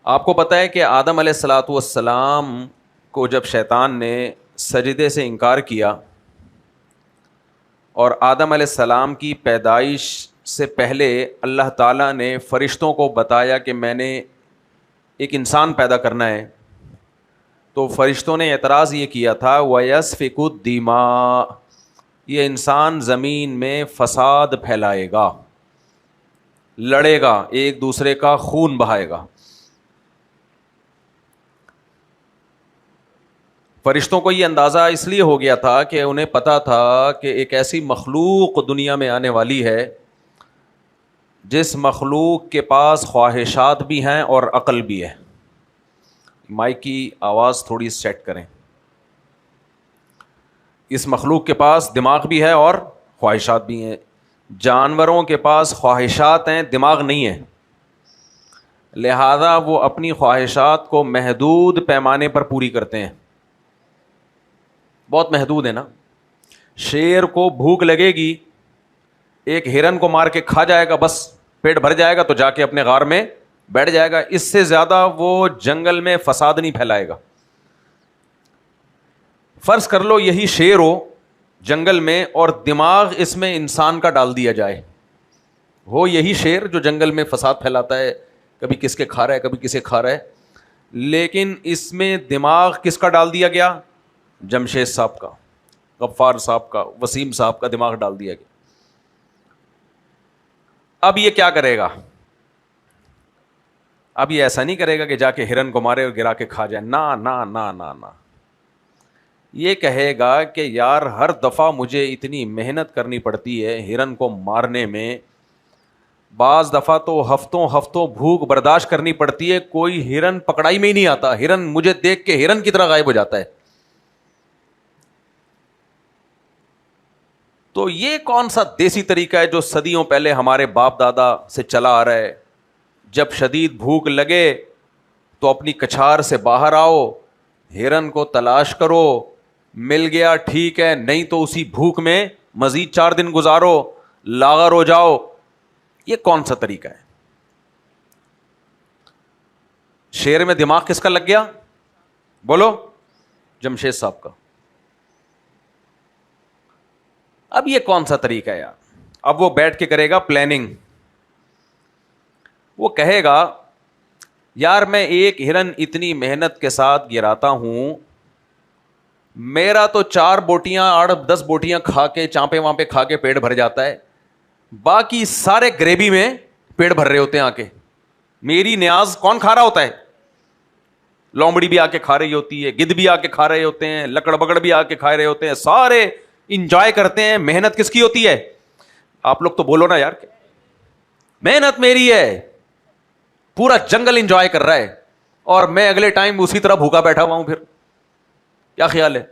آپ کو پتہ ہے کہ آدم علیہ الصلاۃ والسلام کو جب شیطان نے سجدے سے انکار کیا اور آدم علیہ السلام کی پیدائش سے پہلے اللہ تعالیٰ نے فرشتوں کو بتایا کہ میں نے ایک انسان پیدا کرنا ہے، تو فرشتوں نے اعتراض یہ کیا تھا وَيَسْفِكُ الدِّمَاءَ، یہ انسان زمین میں فساد پھیلائے گا، لڑے گا، ایک دوسرے کا خون بہائے گا۔ فرشتوں کو یہ اندازہ اس لیے ہو گیا تھا کہ انہیں پتا تھا کہ ایک ایسی مخلوق دنیا میں آنے والی ہے جس مخلوق کے پاس خواہشات بھی ہیں اور عقل بھی ہے۔ مائک کی آواز تھوڑی سیٹ کریں۔ اس مخلوق کے پاس دماغ بھی ہے اور خواہشات بھی ہیں۔ جانوروں کے پاس خواہشات ہیں، دماغ نہیں ہے، لہذا وہ اپنی خواہشات کو محدود پیمانے پر پوری کرتے ہیں۔ بہت محدود ہے نا۔ شیر کو بھوک لگے گی، ایک ہرن کو مار کے کھا جائے گا، بس پیٹ بھر جائے گا تو جا کے اپنے غار میں بیٹھ جائے گا، اس سے زیادہ وہ جنگل میں فساد نہیں پھیلائے گا۔ فرض کر لو یہی شیر ہو جنگل میں اور دماغ اس میں انسان کا ڈال دیا جائے، ہو یہی شیر جو جنگل میں فساد پھیلاتا ہے، کبھی کس کے کھا رہا ہے کبھی کسے کھا رہا ہے، لیکن اس میں دماغ کس کا ڈال دیا گیا؟ جمشید صاحب کا، غفار صاحب کا، وسیم صاحب کا دماغ ڈال دیا گیا۔ اب یہ کیا کرے گا؟ اب یہ ایسا نہیں کرے گا کہ جا کے ہرن کو مارے اور گرا کے کھا جائے، نہ نہ نہ نہ نہ، یہ کہے گا کہ یار ہر دفعہ مجھے اتنی محنت کرنی پڑتی ہے ہرن کو مارنے میں، بعض دفعہ تو ہفتوں ہفتوں بھوک برداشت کرنی پڑتی ہے، کوئی ہرن پکڑائی میں ہی نہیں آتا، ہرن مجھے دیکھ کے ہرن کی طرح غائب ہو جاتا ہے۔ تو یہ کون سا دیسی طریقہ ہے جو صدیوں پہلے ہمارے باپ دادا سے چلا آ رہا ہے؟ جب شدید بھوک لگے تو اپنی کچھار سے باہر آؤ، ہرن کو تلاش کرو، مل گیا ٹھیک ہے، نہیں تو اسی بھوک میں مزید 4 دن گزارو، لاغر ہو جاؤ۔ یہ کون سا طریقہ ہے؟ شیر میں دماغ کس کا لگ گیا؟ بولو، جمشید صاحب کا۔ اب یہ کون سا طریقہ ہے یار؟ اب وہ بیٹھ کے کرے گا پلاننگ، وہ کہے گا یار میں ایک ہرن اتنی محنت کے ساتھ گراتا ہوں، میرا تو 4 بوٹیاں 8-10 بوٹیاں کھا کے چانپے وہاں پہ کھا کے پیٹ بھر جاتا ہے، باقی سارے گریوی میں پیٹ بھر رہے ہوتے ہیں آ کے، میری نیاز کون کھا رہا ہوتا ہے؟ لومڑی بھی آ کے کھا رہی ہوتی ہے، گدھ بھی آ کے کھا رہے ہوتے ہیں، لکڑ بگڑ بھی آ کے کھا رہے ہوتے ہیں، سارے انجوائے کرتے ہیں۔ محنت کس کی ہوتی ہے؟ آپ لوگ تو بولو نا یار، محنت میری ہے، پورا جنگل انجوائے کر رہا ہے اور میں اگلے ٹائم اسی طرح بھوکا بیٹھا ہوا ہوں۔ پھر کیا خیال ہے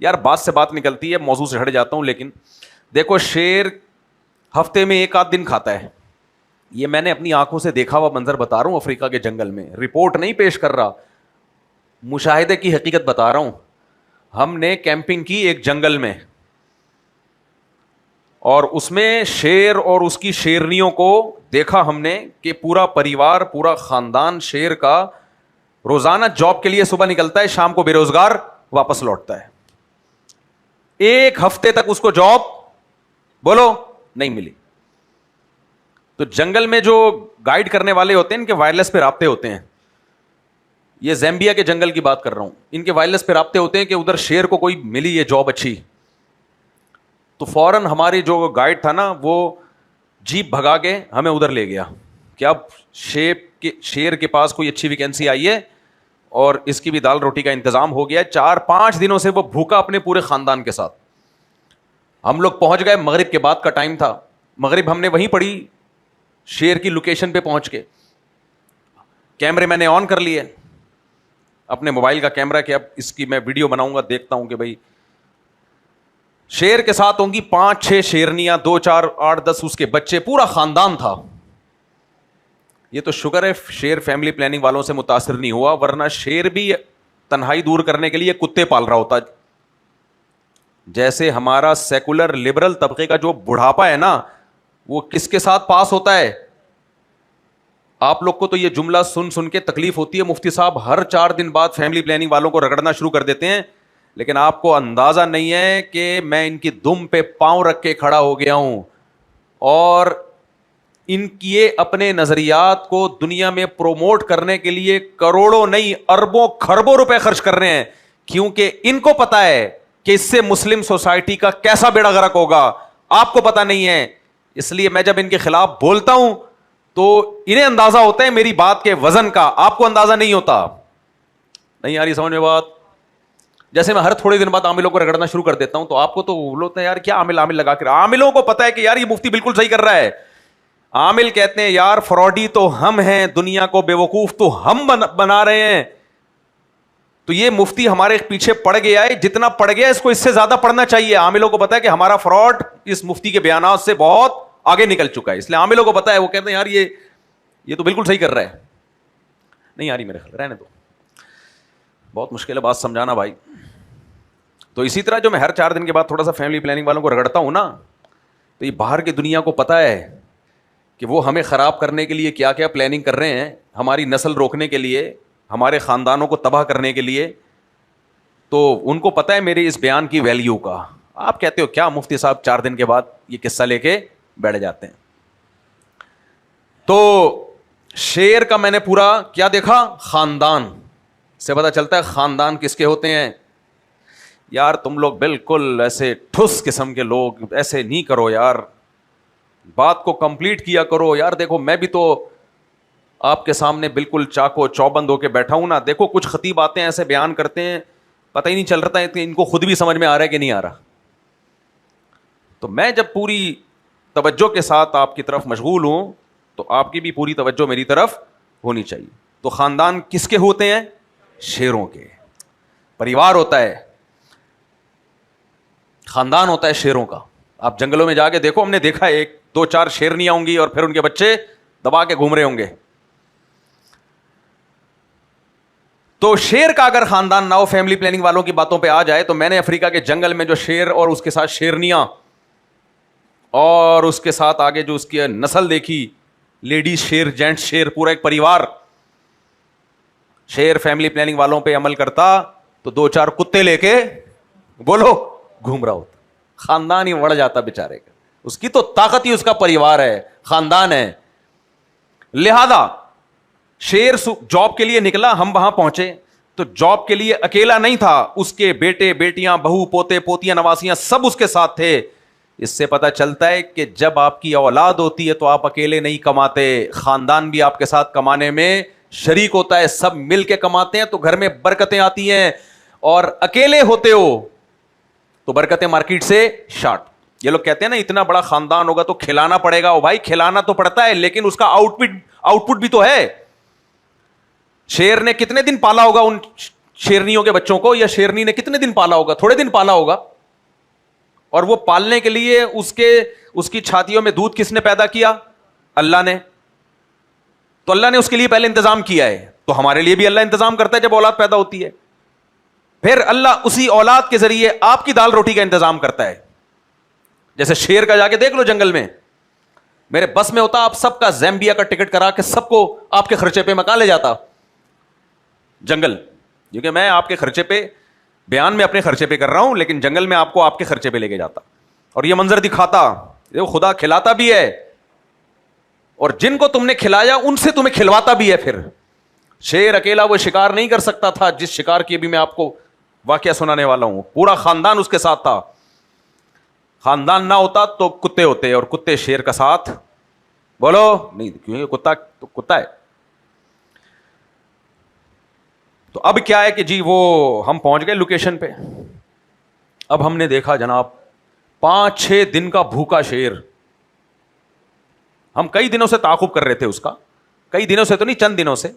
یار؟ بات سے بات نکلتی ہے، موضوع سے ہٹ جاتا ہوں، لیکن دیکھو شیر ہفتے میں 1 آدھ دن کھاتا ہے، یہ میں نے اپنی آنکھوں سے دیکھا ہوا منظر بتا رہا ہوں، افریقہ کے جنگل میں، رپورٹ نہیں پیش کر رہا، مشاہدے کی حقیقت بتا رہا ہوں۔ ہم نے کیمپنگ کی ایک جنگل میں اور اس میں شیر اور اس کی شیرنیوں کو دیکھا ہم نے کہ پورا پریوار، پورا خاندان شیر کا روزانہ جاب کے لیے صبح نکلتا ہے، شام کو بے روزگار واپس لوٹتا ہے۔ 1 ہفتے تک اس کو جاب بولو نہیں ملی۔ تو جنگل میں جو گائیڈ کرنے والے ہوتے ہیں ان کے وائرلیس پہ رابطے ہوتے ہیں، یہ زیمبیا کے جنگل کی بات کر رہا ہوں، ان کے وائرلیس پہ رابطے ہوتے ہیں کہ ادھر شیر کو کوئی ملی یہ جاب اچھی، تو فوراً ہماری جو گائیڈ تھا نا وہ جیپ بھگا کے ہمیں ادھر لے گیا کہ اب شیر کے پاس کوئی اچھی ویکینسی آئی ہے اور اس کی بھی دال روٹی کا انتظام ہو گیا ہے۔ 4-5 دنوں سے وہ بھوکا اپنے پورے خاندان کے ساتھ۔ ہم لوگ پہنچ گئے، مغرب کے بعد کا ٹائم تھا، مغرب ہم نے وہیں پڑھی شیر کی لوکیشن پہ پہنچ کے، کیمرے میں نے آن کر لیے اپنے موبائل کا کیمرہ کہ اب اس کی میں ویڈیو بناؤں گا، دیکھتا ہوں کہ بھائی شیر کے ساتھ ہوں گی 5-6 شیرنیاں، 2-4 8-10 اس کے بچے، پورا خاندان تھا۔ یہ تو شکر ہے شیر فیملی پلاننگ والوں سے متاثر نہیں ہوا، ورنہ شیر بھی تنہائی دور کرنے کے لیے کتے پال رہا ہوتا۔ جیسے ہمارا سیکولر لبرل طبقے کا جو بڑھاپا ہے نا، وہ کس کے ساتھ پاس ہوتا ہے؟ آپ لوگ کو تو یہ جملہ سن سن کے تکلیف ہوتی ہے، مفتی صاحب ہر 4 دن بعد فیملی پلاننگ والوں کو رگڑنا شروع کر دیتے ہیں، لیکن آپ کو اندازہ نہیں ہے کہ میں ان کی دم پہ پاؤں رکھ کے کھڑا ہو گیا ہوں، اور ان کی اپنے نظریات کو دنیا میں پروموٹ کرنے کے لیے کروڑوں نہیں اربوں خربوں روپے خرچ کر رہے ہیں، کیونکہ ان کو پتا ہے کہ اس سے مسلم سوسائٹی کا کیسا بیڑا غرق ہوگا، آپ کو پتا نہیں ہے۔ اس لیے میں جب ان کے خلاف بولتا ہوں تو انہیں اندازہ ہوتا ہے میری بات کے وزن کا، آپ کو اندازہ نہیں ہوتا۔ نہیں آ رہی سمجھ میں بات؟ جیسے میں ہر تھوڑے دن بعد عاملوں کو رگڑنا شروع کر دیتا ہوں تو آپ کو تو بولتے ہیں یار کیا عامل لگا کر، عاملوں کو پتا ہے کہ یار یہ مفتی بالکل صحیح کر رہا ہے۔ عامل کہتے ہیں یار فراڈی تو ہم ہیں، دنیا کو بیوقوف تو ہم بنا رہے ہیں، تو یہ مفتی ہمارے پیچھے پڑ گیا ہے، جتنا پڑ گیا اس کو اس سے زیادہ پڑھنا چاہیے۔ عاملوں کو پتا ہے کہ ہمارا فراڈ اس مفتی کے بیانات سے بہت آگے نکل چکا ہے، اس لیے عاملوں کو پتا ہے، وہ کہتے ہیں یار یہ تو بالکل صحیح کر رہا ہے۔ نہیں آ رہی میرے خیال، رہنے دو، بہت مشکل ہے بات سمجھانا بھائی۔ تو اسی طرح جو میں ہر 4 دن کے بعد تھوڑا سا فیملی پلاننگ والوں کو رگڑتا ہوں نا، تو یہ باہر کی دنیا کو پتا ہے کہ وہ ہمیں خراب کرنے کے لیے کیا کیا پلاننگ کر رہے ہیں، ہماری نسل روکنے کے لیے، ہمارے خاندانوں کو تباہ کرنے کے لیے، تو ان کو پتا ہے میرے اس بیان کی ویلیو کا۔ آپ کہتے ہو کیا مفتی صاحب 4 دن کے بعد یہ قصہ لے کے بیٹھ جاتے ہیں۔ تو شیر کا میں نے پورا کیا دیکھا، خاندان سے پتا چلتا ہے خاندان کس کے ہوتے ہیں۔ یار تم لوگ بالکل ایسے ٹھس قسم کے لوگ، ایسے نہیں کرو یار، بات کو کمپلیٹ کیا کرو یار۔ دیکھو میں بھی تو آپ کے سامنے بالکل چاقو چوبند ہو کے بیٹھا ہوں نا، دیکھو کچھ خطیب آتے ہیں ایسے بیان کرتے ہیں، پتہ ہی نہیں چل رہا ہے کہ ان کو خود بھی سمجھ میں آ رہا ہے کہ نہیں آ رہا۔ تو میں جب پوری توجہ کے ساتھ آپ کی طرف مشغول ہوں تو آپ کی بھی پوری توجہ میری طرف ہونی چاہیے۔ تو خاندان کس کے ہوتے ہیں؟ شیروں کے۔ پریوار ہوتا ہے، خاندان ہوتا ہے شیروں کا۔ آپ جنگلوں میں جا کے دیکھو، ہم نے دیکھا ہے 1-2-4 شیرنیاں ہوں گی اور پھر ان کے بچے دبا کے گھوم رہے ہوں گے۔ تو شیر کا اگر خاندان نہ ہو، فیملی پلاننگ والوں کی باتوں پہ آ جائے، تو میں نے افریقہ کے جنگل میں جو شیر اور اس کے ساتھ شیرنیاں اور اس کے ساتھ آگے جو اس کی نسل دیکھی، لیڈیز شیر، جینٹس شیر، پورا ایک پریوار شیر فیملی پلاننگ والوں پہ عمل کرتا تو 2-4 کتے لے کے بولو گھوم رہا ہوتا، خاندان ہی بڑھ جاتا بیچارے کا۔ اس کی تو طاقت ہی اس کا پریوار ہے، خاندان ہے۔ لہذا شیر جاب کے لیے نکلا، ہم وہاں پہنچے تو جاب کے لیے اکیلا نہیں تھا، اس کے بیٹے بیٹیاں بہو پوتے پوتیاں نواسیاں سب اس کے ساتھ تھے۔ اس سے پتہ چلتا ہے کہ جب آپ کی اولاد ہوتی ہے تو آپ اکیلے نہیں کماتے، خاندان بھی آپ کے ساتھ کمانے میں شریک ہوتا ہے، سب مل کے کماتے ہیں تو گھر میں برکتیں آتی ہیں، اور اکیلے ہوتے ہو تو برکتیں مارکیٹ سے شارٹ۔ یہ لوگ کہتے ہیں نا اتنا بڑا خاندان ہوگا تو کھلانا پڑے گا، او بھائی کھلانا تو پڑتا ہے لیکن اس کا آؤٹ پٹ بھی تو ہے۔ شیر نے کتنے دن پالا ہوگا ان شیرنیوں کے بچوں کو، یا شیرنی نے کتنے دن پالا ہوگا؟ تھوڑے دن پالا ہوگا، اور وہ پالنے کے لیے اس کی چھاتیوں میں دودھ کس نے پیدا کیا؟ اللہ نے۔ تو اللہ نے اس کے لیے پہلے انتظام کیا ہے، تو ہمارے لیے بھی اللہ انتظام کرتا ہے جب اولاد پیدا ہوتی ہے، پھر اللہ اسی اولاد کے ذریعے آپ کی دال روٹی کا انتظام کرتا ہے۔ جیسے شیر کا جا کے دیکھ لو جنگل میں، میرے بس میں ہوتا آپ سب کا زیمبیا کا ٹکٹ کرا کے سب کو آپ کے خرچے پہ مکان لے جاتا جنگل، کیونکہ میں آپ کے خرچے پہ بیان میں اپنے خرچے پہ کر رہا ہوں، لیکن جنگل میں آپ کو آپ کے خرچے پہ لے کے جاتا اور یہ منظر دکھاتا، خدا کھلاتا بھی ہے اور جن کو تم نے کھلایا ان سے تمہیں کھلواتا بھی ہے۔ پھر شیر اکیلا وہ شکار نہیں کر سکتا تھا جس شکار کی بھی میں آپ کو واقعہ سنانے والا ہوں، پورا خاندان اس کے ساتھ تھا۔ خاندان نہ ہوتا تو کتے ہوتے، اور کتے شیر کا ساتھ بولو نہیں، کیونکہ کتا تو کتا ہے۔ تو اب کیا ہے کہ جی وہ ہم پہنچ گئے لوکیشن پہ، اب ہم نے دیکھا جناب 5-6 دن کا بھوکا شیر۔ ہم کئی دنوں سے تعاقب کر رہے تھے اس کا، کئی دنوں سے تو نہیں، چند دنوں سے۔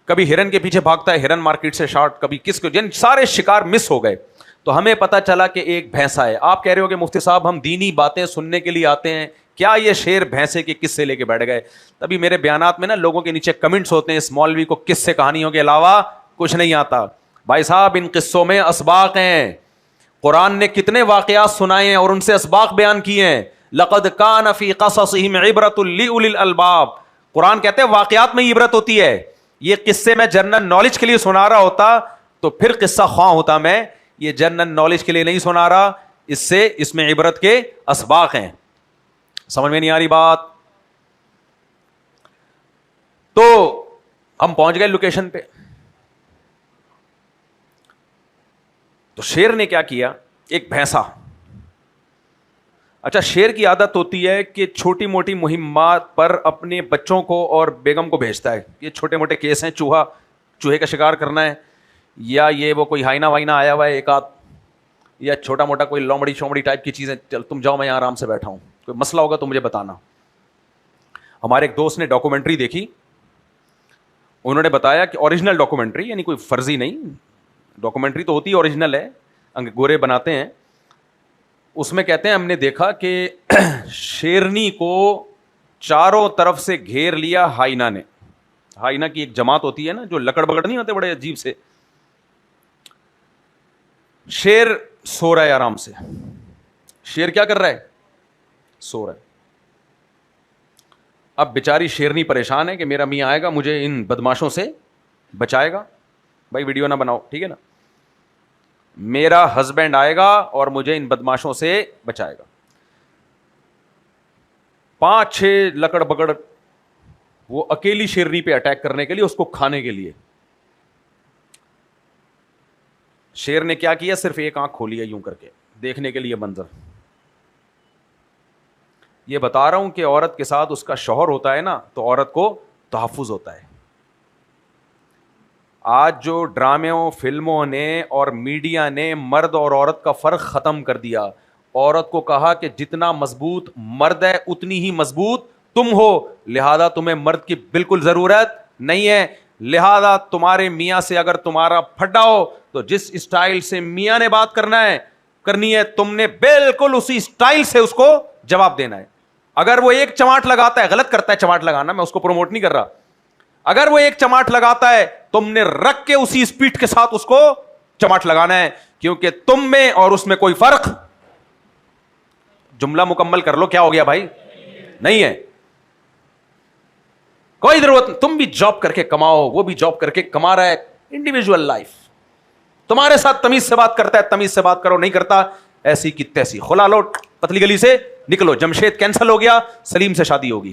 کبھی ہرن کے پیچھے بھاگتا ہے، ہرن مارکیٹ سے شارٹ، کبھی کس کو، جن سارے شکار مس ہو گئے۔ تو ہمیں پتا چلا کہ ایک بھینسا ہے۔ آپ کہہ رہے ہو کہ مفتی صاحب ہم دینی باتیں سننے کے لیے آتے ہیں، کیا یہ شیر بھینسے کے قصے لے کے بیٹھ گئے؟ تبھی میرے بیانات میں نا لوگوں کے نیچے کمنٹس ہوتے ہیں، اس مولوی کو قصے کہانیوں کے علاوہ کچھ نہیں آتا۔ بھائی صاحب ان قصوں میں اسباق ہیں، قرآن نے کتنے واقعات سنائے ہیں اور ان سے اسباق بیان کیے ہیں۔ لقد کان فی قصصہم عبرۃ لأولی الالباب، قرآن کہتے ہیں واقعات میں عبرت ہوتی ہے. یہ قصے میں جنرل نالج کے لیے سنا رہا ہوتا تو پھر قصہ خواہ ہوتا میں. یہ جنرل نالج کے لیے نہیں سنا رہا, اس میں عبرت کے اسباق ہیں. سمجھ میں نہیں آ رہی بات؟ تو ہم پہنچ گئے لوکیشن پہ. تو شیر نے کیا کیا, ایک بھینسا. اچھا, شیر کی عادت ہوتی ہے کہ چھوٹی موٹی مہمات پر اپنے بچوں کو اور بیگم کو بھیجتا ہے. یہ چھوٹے موٹے کیس ہیں, چوہے کا شکار کرنا ہے, یا یہ وہ کوئی ہائنا وائنا آیا ہوا ہے ایک آدھ, یا چھوٹا موٹا کوئی لومڑی شومڑی ٹائپ کی چیزیں, چل تم جاؤ میں یہاں آرام سے بیٹھا ہوں, کوئی مسئلہ ہوگا تو مجھے بتانا. ہمارے ایک دوست نے ڈاکومنٹری دیکھی, انہوں نے بتایا کہ اوریجنل ڈاکومنٹری, یعنی کوئی فرضی نہیں, ڈاکومنٹری تو ہوتی ہے اوریجنل ہے, گورے بناتے ہیں. اس میں کہتے ہیں ہم نے دیکھا کہ شیرنی کو چاروں طرف سے گھیر لیا ہائنا نے. ہائنا کی ایک جماعت ہوتی ہے نا, جو لکڑ بگڑ نہیں ہوتے بڑے عجیب سے. شیر سو رہا ہے آرام سے. شیر کیا کر رہا ہے؟ سو رہا ہے. اب بیچاری شیرنی پریشان ہے کہ میرا میاں آئے گا, مجھے ان بدماشوں سے بچائے گا. بھائی ویڈیو نہ بناؤ, ٹھیک ہے نا. میرا ہسبینڈ آئے گا اور مجھے ان بدماشوں سے بچائے گا. 5-6 لکڑ بگڑ وہ اکیلی شیرنی پہ اٹیک کرنے کے لیے, اس کو کھانے کے لیے. شیر نے کیا کیا, صرف ایک آنکھ کھولی ہے یوں کر کے دیکھنے کے لیے منظر. یہ بتا رہا ہوں کہ عورت کے ساتھ اس کا شوہر ہوتا ہے نا, تو عورت کو تحفظ ہوتا ہے. آج جو ڈراموں, فلموں نے اور میڈیا نے مرد اور عورت کا فرق ختم کر دیا. عورت کو کہا کہ جتنا مضبوط مرد ہے اتنی ہی مضبوط تم ہو, لہذا تمہیں مرد کی بالکل ضرورت نہیں ہے. لہذا تمہارے میاں سے اگر تمہارا پھڈا ہو تو جس اسٹائل سے میاں نے بات کرنی ہے تم نے بالکل اسی اسٹائل سے اس کو جواب دینا ہے. اگر وہ ایک چماٹ لگاتا ہے, غلط کرتا ہے چماٹ لگانا, میں اس کو پروموٹ نہیں کر رہا, اگر وہ ایک چماٹ لگاتا ہے تم نے رکھ کے اسی اسپیڈ کے ساتھ اس کو چماٹ لگانا ہے, کیونکہ تم میں اور اس میں کوئی فرق, جملہ مکمل کر لو, کیا ہو گیا بھائی, نہیں ہے. کوئی ضرورت نہیں, تم بھی جاب کر کے کماؤ, وہ بھی جاب کر کے کما رہا ہے. انڈیویجول لائف, تمہارے ساتھ تمیز سے بات کرتا ہے تمیز سے بات کرو, نہیں کرتا ایسی کی تیسی, کھلا لو پتلی گلی سے نکلو. جمشید کینسل ہو گیا, سلیم سے شادی ہوگی.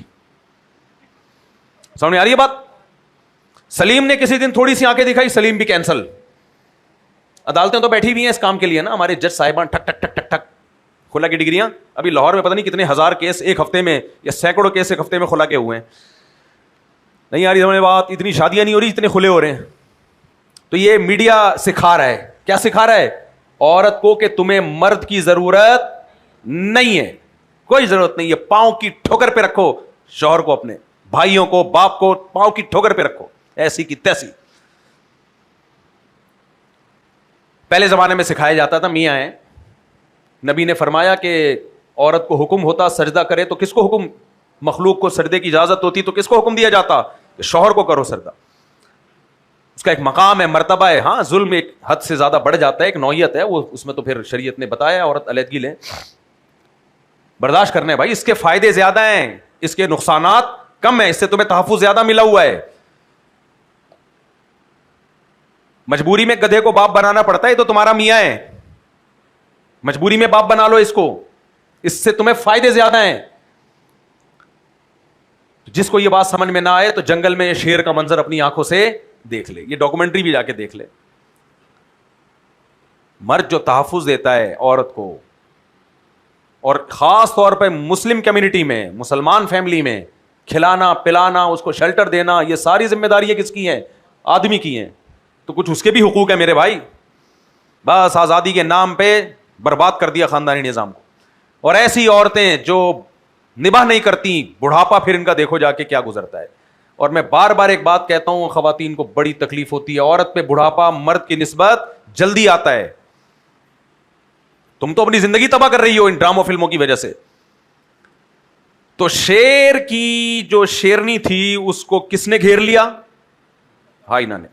سمجھ میں آ رہی ہے بات؟ سلیم نے کسی دن تھوڑی سی آنکھیں دکھائی, سلیم بھی کینسل. عدالتیں تو بیٹھی ہوئی ہیں اس کام کے لیے نا, ہمارے جج صاحبان ٹھک ٹھک ٹھک ٹھک ٹھک کھلا کی ڈگریاں. ابھی لاہور میں پتہ نہیں کتنے ہزار کیس ایک ہفتے میں یا سینکڑوں کیس ایک ہفتے میں کھلا کے ہوئے ہیں. نہیں آ رہی سمجھ بات؟ اتنی شادیاں نہیں ہو رہی, اتنے کھلے ہو رہے ہیں. تو یہ میڈیا سکھا رہا ہے, کیا سکھا رہا ہے عورت کو, کہ تمہیں مرد کی ضرورت نہیں ہے, کوئی ضرورت نہیں ہے. پاؤں کی ٹھوکر پہ رکھو شوہر کو, اپنے بھائیوں کو, باپ کو پاؤں کی ٹھوکر پہ رکھو, ایسی کی تیسی. پہلے زمانے میں سکھایا جاتا تھا, میاں ہیں, نبی نے فرمایا کہ عورت کو حکم ہوتا سجدہ کرے تو کس کو حکم, مخلوق کو سجدے کی اجازت ہوتی تو کس کو حکم دیا جاتا, کہ شوہر کو کرو سجدہ. اس کا ایک مقام ہے, مرتبہ ہے. ہاں ظلم ایک حد سے زیادہ بڑھ جاتا ہے, ایک نوعیت ہے وہ, اس میں تو پھر شریعت نے بتایا عورت علیحدگی لیں, برداشت کرنے. بھائی اس کے فائدے زیادہ ہیں, اس کے نقصانات کم ہیں, اس سے تمہیں تحفظ زیادہ ملا ہوا ہے. مجبوری میں گدھے کو باپ بنانا پڑتا ہے, تو تمہارا میاں ہے, مجبوری میں باپ بنا لو اس کو, اس سے تمہیں فائدے زیادہ ہیں. جس کو یہ بات سمجھ میں نہ آئے تو جنگل میں شیر کا منظر اپنی آنکھوں سے دیکھ لے, یہ ڈاکومنٹری بھی جا کے دیکھ لے. مرد جو تحفظ دیتا ہے عورت کو, اور خاص طور پہ مسلم کمیونٹی میں, مسلمان فیملی میں, کھلانا پلانا, اس کو شیلٹر دینا, یہ ساری ذمہ داریاں کس کی ہیں, آدمی کی ہیں. تو کچھ اس کے بھی حقوق ہیں میرے بھائی. بس آزادی کے نام پہ برباد کر دیا خاندانی نظام کو. اور ایسی عورتیں جو نباہ نہیں کرتی, بڑھاپا پھر ان کا دیکھو جا کے کیا گزرتا ہے. اور میں بار بار ایک بات کہتا ہوں, خواتین کو بڑی تکلیف ہوتی ہے, عورت پہ بڑھاپا مرد کی نسبت جلدی آتا ہے. تم تو اپنی زندگی تباہ کر رہی ہو ان ڈراموں فلموں کی وجہ سے. تو شیر کی جو شیرنی تھی اس کو کس نے گھیر لیا, ہائنا نے.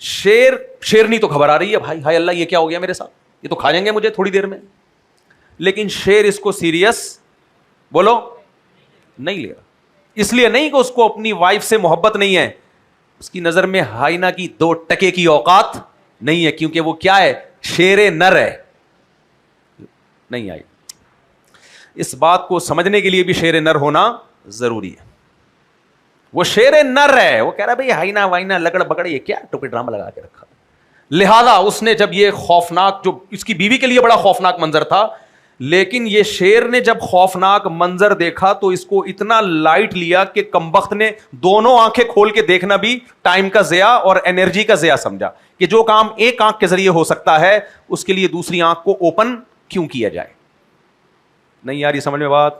شیرنی تو گھبرا رہی ہے, بھائی ہائے اللہ یہ کیا ہو گیا میرے ساتھ, یہ تو کھا جائیں گے مجھے تھوڑی دیر میں. لیکن شیر اس کو سیریس بولو نہیں لے رہا. اس لیے نہیں کہ اس کو اپنی وائف سے محبت نہیں ہے, اس کی نظر میں ہائنا کی 2 ٹکے کی اوقات نہیں ہے, کیونکہ وہ کیا ہے, شیر نر ہے. نہیں آئی. اس بات کو سمجھنے کے لیے بھی شیر نر ہونا ضروری ہے. وہ شیر نر ہے, وہ کہہ رہا بھائی ہائنا وائنا لگڑ بگڑ یہ کیا ٹوپی ڈرامہ لگا کے رکھا. لہذا اس نے جب یہ خوفناک, جو اس کی بیوی کے لیے بڑا خوفناک منظر تھا, لیکن یہ شیر نے جب خوفناک منظر دیکھا تو اس کو اتنا لائٹ لیا کہ کمبخت نے دونوں آنکھیں کھول کے دیکھنا بھی ٹائم کا ضیاع اور انرجی کا ضیاع سمجھا, کہ جو کام ایک آنکھ کے ذریعے ہو سکتا ہے اس کے لیے دوسری آنکھ کو اوپن کیوں کیا جائے. نہیں یار یہ سمجھ میں بات.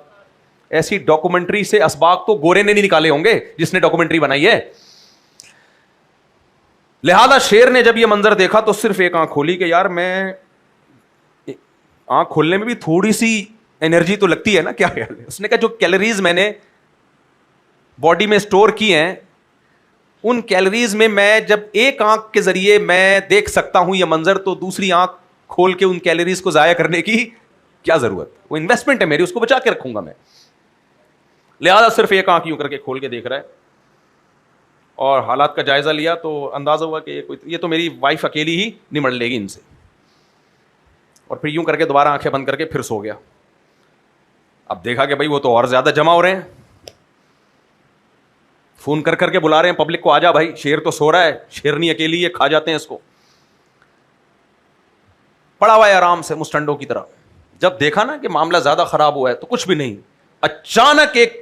ایسی ڈاکومنٹری سے اسباق تو گورے نے نہیں نکالے ہوں گے جس نے ڈاکومنٹری بنائی ہے. لہذا شیر نے جب یہ منظر دیکھا تو صرف ایک آنکھ کھولی کہ یار میں, آنکھ کھولنے میں بھی تھوڑی سی انرجی تو لگتی ہے نا, کیا خیال ہے. اس نے کہا جو کیلوریز میں نے باڈی میں اسٹور کی ہیں ان کیلوریز میں جب ایک آنکھ کے ذریعے میں دیکھ سکتا ہوں یہ منظر, تو دوسری آنکھ کھول کے ان کیلوریز کو ضائع کرنے کی کیا ضرورت. وہ انویسٹمنٹ ہے میری, اس کو بچا کے رکھوں گا میں. لہذا صرف ایک آنکھ یوں کر کے کھول کے دیکھ رہا ہے اور حالات کا جائزہ لیا تو اندازہ ہوا کہ یہ تو میری وائف اکیلی ہی نمٹ لے گی ان سے. اور پھر یوں کر کے دوبارہ آنکھیں بند کر کے پھر سو گیا. اب دیکھا کہ بھائی وہ تو اور زیادہ جمع ہو رہے ہیں, فون کر کر کے بلا رہے ہیں پبلک کو, آ جا بھائی شیر تو سو رہا ہے, شیرنی اکیلی ہے, کھا جاتے ہیں اس کو. پڑا ہوا ہے آرام سے مسٹنڈوں کی طرح. جب دیکھا نا کہ معاملہ زیادہ خراب ہوا ہے تو کچھ بھی نہیں, اچانک ایک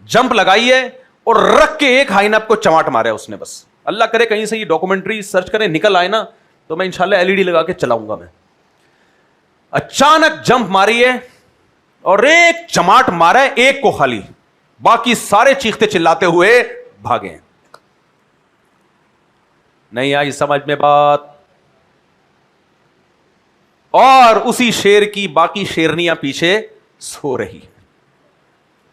جمپ لگائی ہے اور رکھ کے ایک ہائی نپ کو چماٹ مارا ہے اس نے. بس اللہ کرے کہیں سے یہ ڈاکومنٹری سرچ کریں نکل آئے نا تو میں انشاءاللہ LED لگا کے چلاؤں گا میں. اچانک جمپ ماری ہے اور ایک چماٹ مارا ہے ایک کو خالی, باقی سارے چیختے چلاتے ہوئے بھاگے. نہیں آئی سمجھ میں بات. اور اسی شیر کی باقی شیرنیاں پیچھے سو رہی.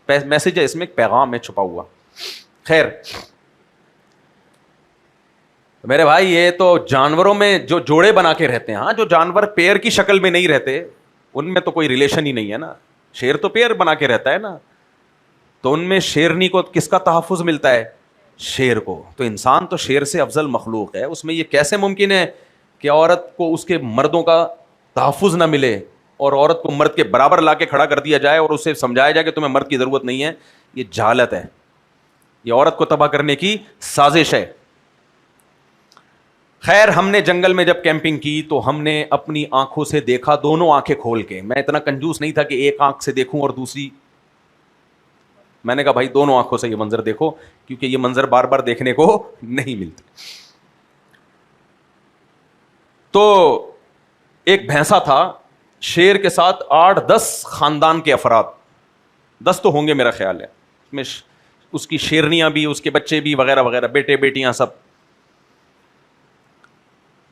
میسج ہے اس میں, ایک پیغام ہے چھپا ہوا. خیر میرے بھائی یہ تو جانوروں میں جو جوڑے بنا کے رہتے ہیں, ہاں جو جانور پیر کی شکل میں نہیں رہتے ان میں تو کوئی ریلیشن ہی نہیں ہے نا. شیر تو پیر بنا کے رہتا ہے نا, تو ان میں شیرنی کو کس کا تحفظ ملتا ہے, شیر کو. تو انسان تو شیر سے افضل مخلوق ہے, اس میں یہ کیسے ممکن ہے کہ عورت کو اس کے مردوں کا تحفظ نہ ملے اور عورت کو مرد کے برابر لا کے کھڑا کر دیا جائے اور اسے سمجھایا جائے کہ تمہیں مرد کی ضرورت نہیں ہے. یہ جہالت ہے, یہ عورت کو تباہ کرنے کی سازش ہے. خیر ہم نے جنگل میں جب کیمپنگ کی تو ہم نے اپنی آنکھوں سے دیکھا, دونوں آنکھیں کھول کے. میں اتنا کنجوس نہیں تھا کہ ایک آنکھ سے دیکھوں اور دوسری, میں نے کہا بھائی دونوں آنکھوں سے یہ منظر دیکھو کیونکہ یہ منظر بار بار دیکھنے کو نہیں ملتے. تو ایک بھینسا تھا شیر کے ساتھ 8-10 خاندان کے افراد, 10 تو ہوں گے میرا خیال ہے, اس کی شیرنیاں بھی, اس کے بچے بھی وغیرہ وغیرہ, بیٹے بیٹیاں سب.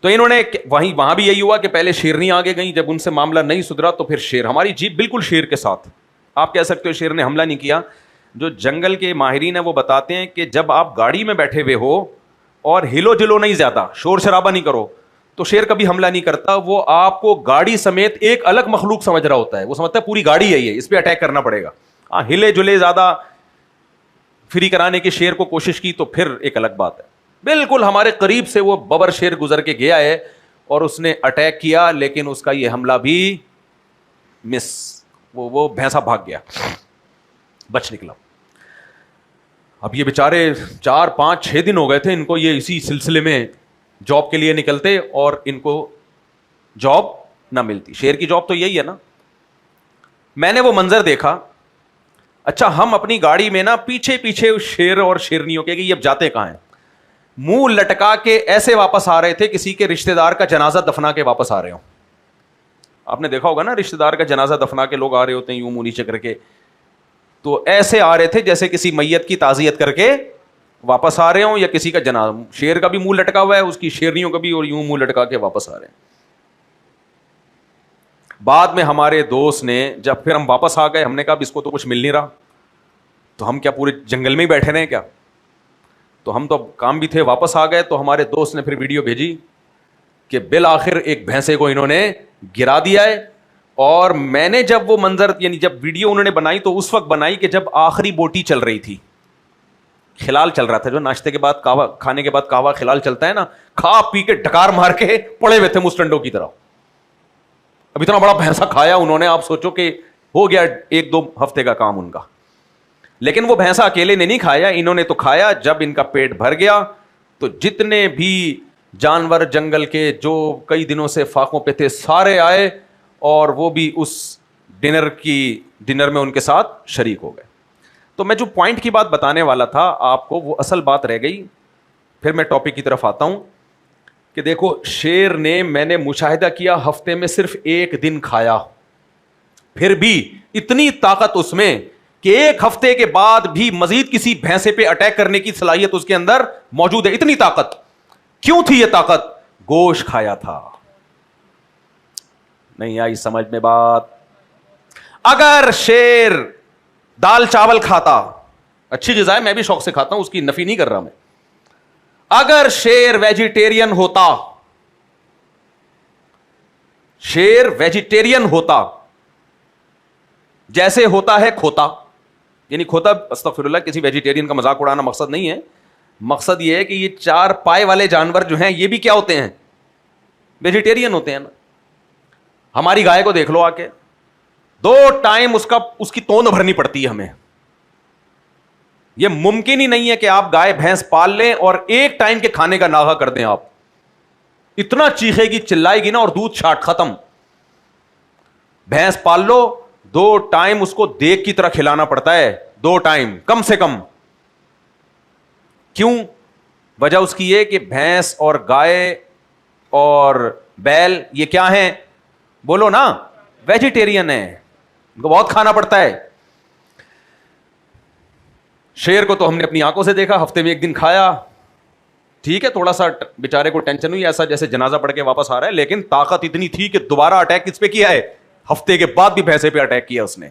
تو انہوں نے وہاں بھی یہی ہوا کہ پہلے شیرنیاں آگے گئیں, جب ان سے معاملہ نہیں سدھرا تو پھر شیر. ہماری جیپ بالکل شیر کے ساتھ. آپ کہہ سکتے ہو شیر نے حملہ نہیں کیا. جو جنگل کے ماہرین ہیں وہ بتاتے ہیں کہ جب آپ گاڑی میں بیٹھے ہوئے ہو اور ہلو جلو نہیں زیادہ, شور شرابہ نہیں کرو, تو شیر کبھی حملہ نہیں کرتا. وہ آپ کو گاڑی سمیت ایک الگ مخلوق سمجھ رہا ہوتا ہے, وہ سمجھتا ہے پوری گاڑی ہے یہ, اس پہ اٹیک کرنا پڑے گا. ہاں ہلے جلے زیادہ فری کرانے کی شیر کو کوشش کی تو پھر ایک الگ بات ہے. بالکل ہمارے قریب سے وہ ببر شیر گزر کے گیا ہے اور اس نے اٹیک کیا, لیکن اس کا یہ حملہ بھی مس, وہ بھینسا بھاگ گیا, بچ نکلا. اب یہ بیچارے 4-5-6 دن ہو گئے تھے ان کو یہ اسی سلسلے میں جاب کے لیے نکلتے اور ان کو جاب نہ ملتی. شیر کی جاب تو یہی ہے نا. میں نے وہ منظر دیکھا. اچھا ہم اپنی گاڑی میں نا پیچھے پیچھے شیر اور شیرنیوں کے, کہ یہ اب جاتے کہاں ہیں, منہ لٹکا کے ایسے واپس آ رہے تھے کسی کے رشتہ دار کا جنازہ دفنا کے واپس آ رہے ہوں. آپ نے دیکھا ہوگا نا رشتہ دار کا جنازہ دفنا کے لوگ آ رہے ہوتے ہیں یوں منہ نیچے کر کے, تو ایسے آ رہے تھے جیسے کسی میت کی تعزیت کر کے واپس آ رہے ہوں یا کسی کا جنازہ. شیر کا بھی منہ لٹکا ہوا ہے, اس کی شیرنیوں کا بھی, اور یوں منہ لٹکا کے واپس آ رہے ہیں. بعد میں ہمارے دوست نے جب پھر ہم واپس آ گئے, ہم نے کہا اس کو تو کچھ مل نہیں رہا, تو ہم کیا پورے جنگل میں ہی بیٹھے رہے کیا. تو ہم تو کام بھی تھے, واپس آ گئے. تو ہمارے دوست نے پھر ویڈیو بھیجی کہ بالآخر ایک بھینسے کو انہوں نے گرا دیا ہے اور میں نے جب وہ منظر یعنی جب ویڈیو انہوں نے بنائی تو اس وقت بنائی کہ جب آخری بوٹی چل رہی تھی, خلال چل رہا تھا, جو ناشتے کے بعد کہوا کھانے کے بعد کہوا خلال چلتا ہے نا, کھا پی کے ڈکار مار کے پڑے ہوئے تھے مسٹنڈوں کی طرح. اب اتنا بڑا بھینسا کھایا انہوں نے, آپ سوچو کہ ہو گیا 1-2 ہفتے کا کام ان کا. لیکن وہ بھینسا اکیلے نے نہیں کھایا, انہوں نے تو کھایا. جب ان کا پیٹ بھر گیا تو جتنے بھی جانور جنگل کے جو کئی دنوں سے فاقوں پہ تھے سارے آئے, اور وہ بھی اس ڈنر میں ان کے ساتھ شریک ہو گئے. تو میں جو پوائنٹ کی بات بتانے والا تھا آپ کو, وہ اصل بات رہ گئی. پھر میں ٹاپک کی طرف آتا ہوں کہ دیکھو شیر نے, میں نے مشاہدہ کیا, ہفتے میں صرف 1 دن کھایا, پھر بھی اتنی طاقت اس میں کہ 1 ہفتے کے بعد بھی مزید کسی بھینسے پہ اٹیک کرنے کی صلاحیت اس کے اندر موجود ہے. اتنی طاقت. کیوں تھی یہ طاقت؟ گوشت کھایا تھا. نہیں آئی سمجھ میں بات؟ اگر شیر دال چاول کھاتا, اچھی غذا ہے, میں بھی شوق سے کھاتا ہوں, اس کی نفی نہیں کر رہا میں. اگر شیر ویجیٹیرین ہوتا, شیر ویجیٹیرین ہوتا جیسے ہوتا ہے کھوتا, یعنی کھوتا, استغفر اللہ, کسی ویجیٹیرین کا مذاق اڑانا مقصد نہیں ہے, مقصد یہ ہے کہ یہ 4 پائے والے جانور جو ہیں یہ بھی کیا ہوتے ہیں؟ ویجیٹیرین ہوتے ہیں نا. ہماری گائے کو دیکھ لو آ کے, 2 ٹائم اس کی توند بھرنی پڑتی ہے ہمیں. یہ ممکن ہی نہیں ہے کہ آپ گائے بھینس پال لیں اور 1 ٹائم کے کھانے کا ناغہ کر دیں. آپ اتنا چیخے گی, چلائے گی نا, اور دودھ چھاٹ ختم. بھینس پال لو, 2 ٹائم اس کو دیگ کی طرح کھلانا پڑتا ہے, 2 ٹائم کم سے کم. کیوں؟ وجہ اس کی یہ کہ بھینس اور گائے اور بیل یہ کیا ہیں؟ بولو نا, ویجیٹیرین ہے, ان کو بہت کھانا پڑتا ہے. شیر کو تو ہم نے اپنی آنکھوں سے دیکھا, ہفتے میں 1 دن کھایا, ٹھیک ہے, تھوڑا سا بیچارے کو ٹینشن ہوئی, ایسا جیسے جنازہ پڑھ کے واپس آ رہا ہے, لیکن طاقت اتنی تھی کہ دوبارہ اٹیک کس پہ کیا ہے؟ ہفتے کے بعد بھی بھینسے پہ اٹیک کیا اس نے.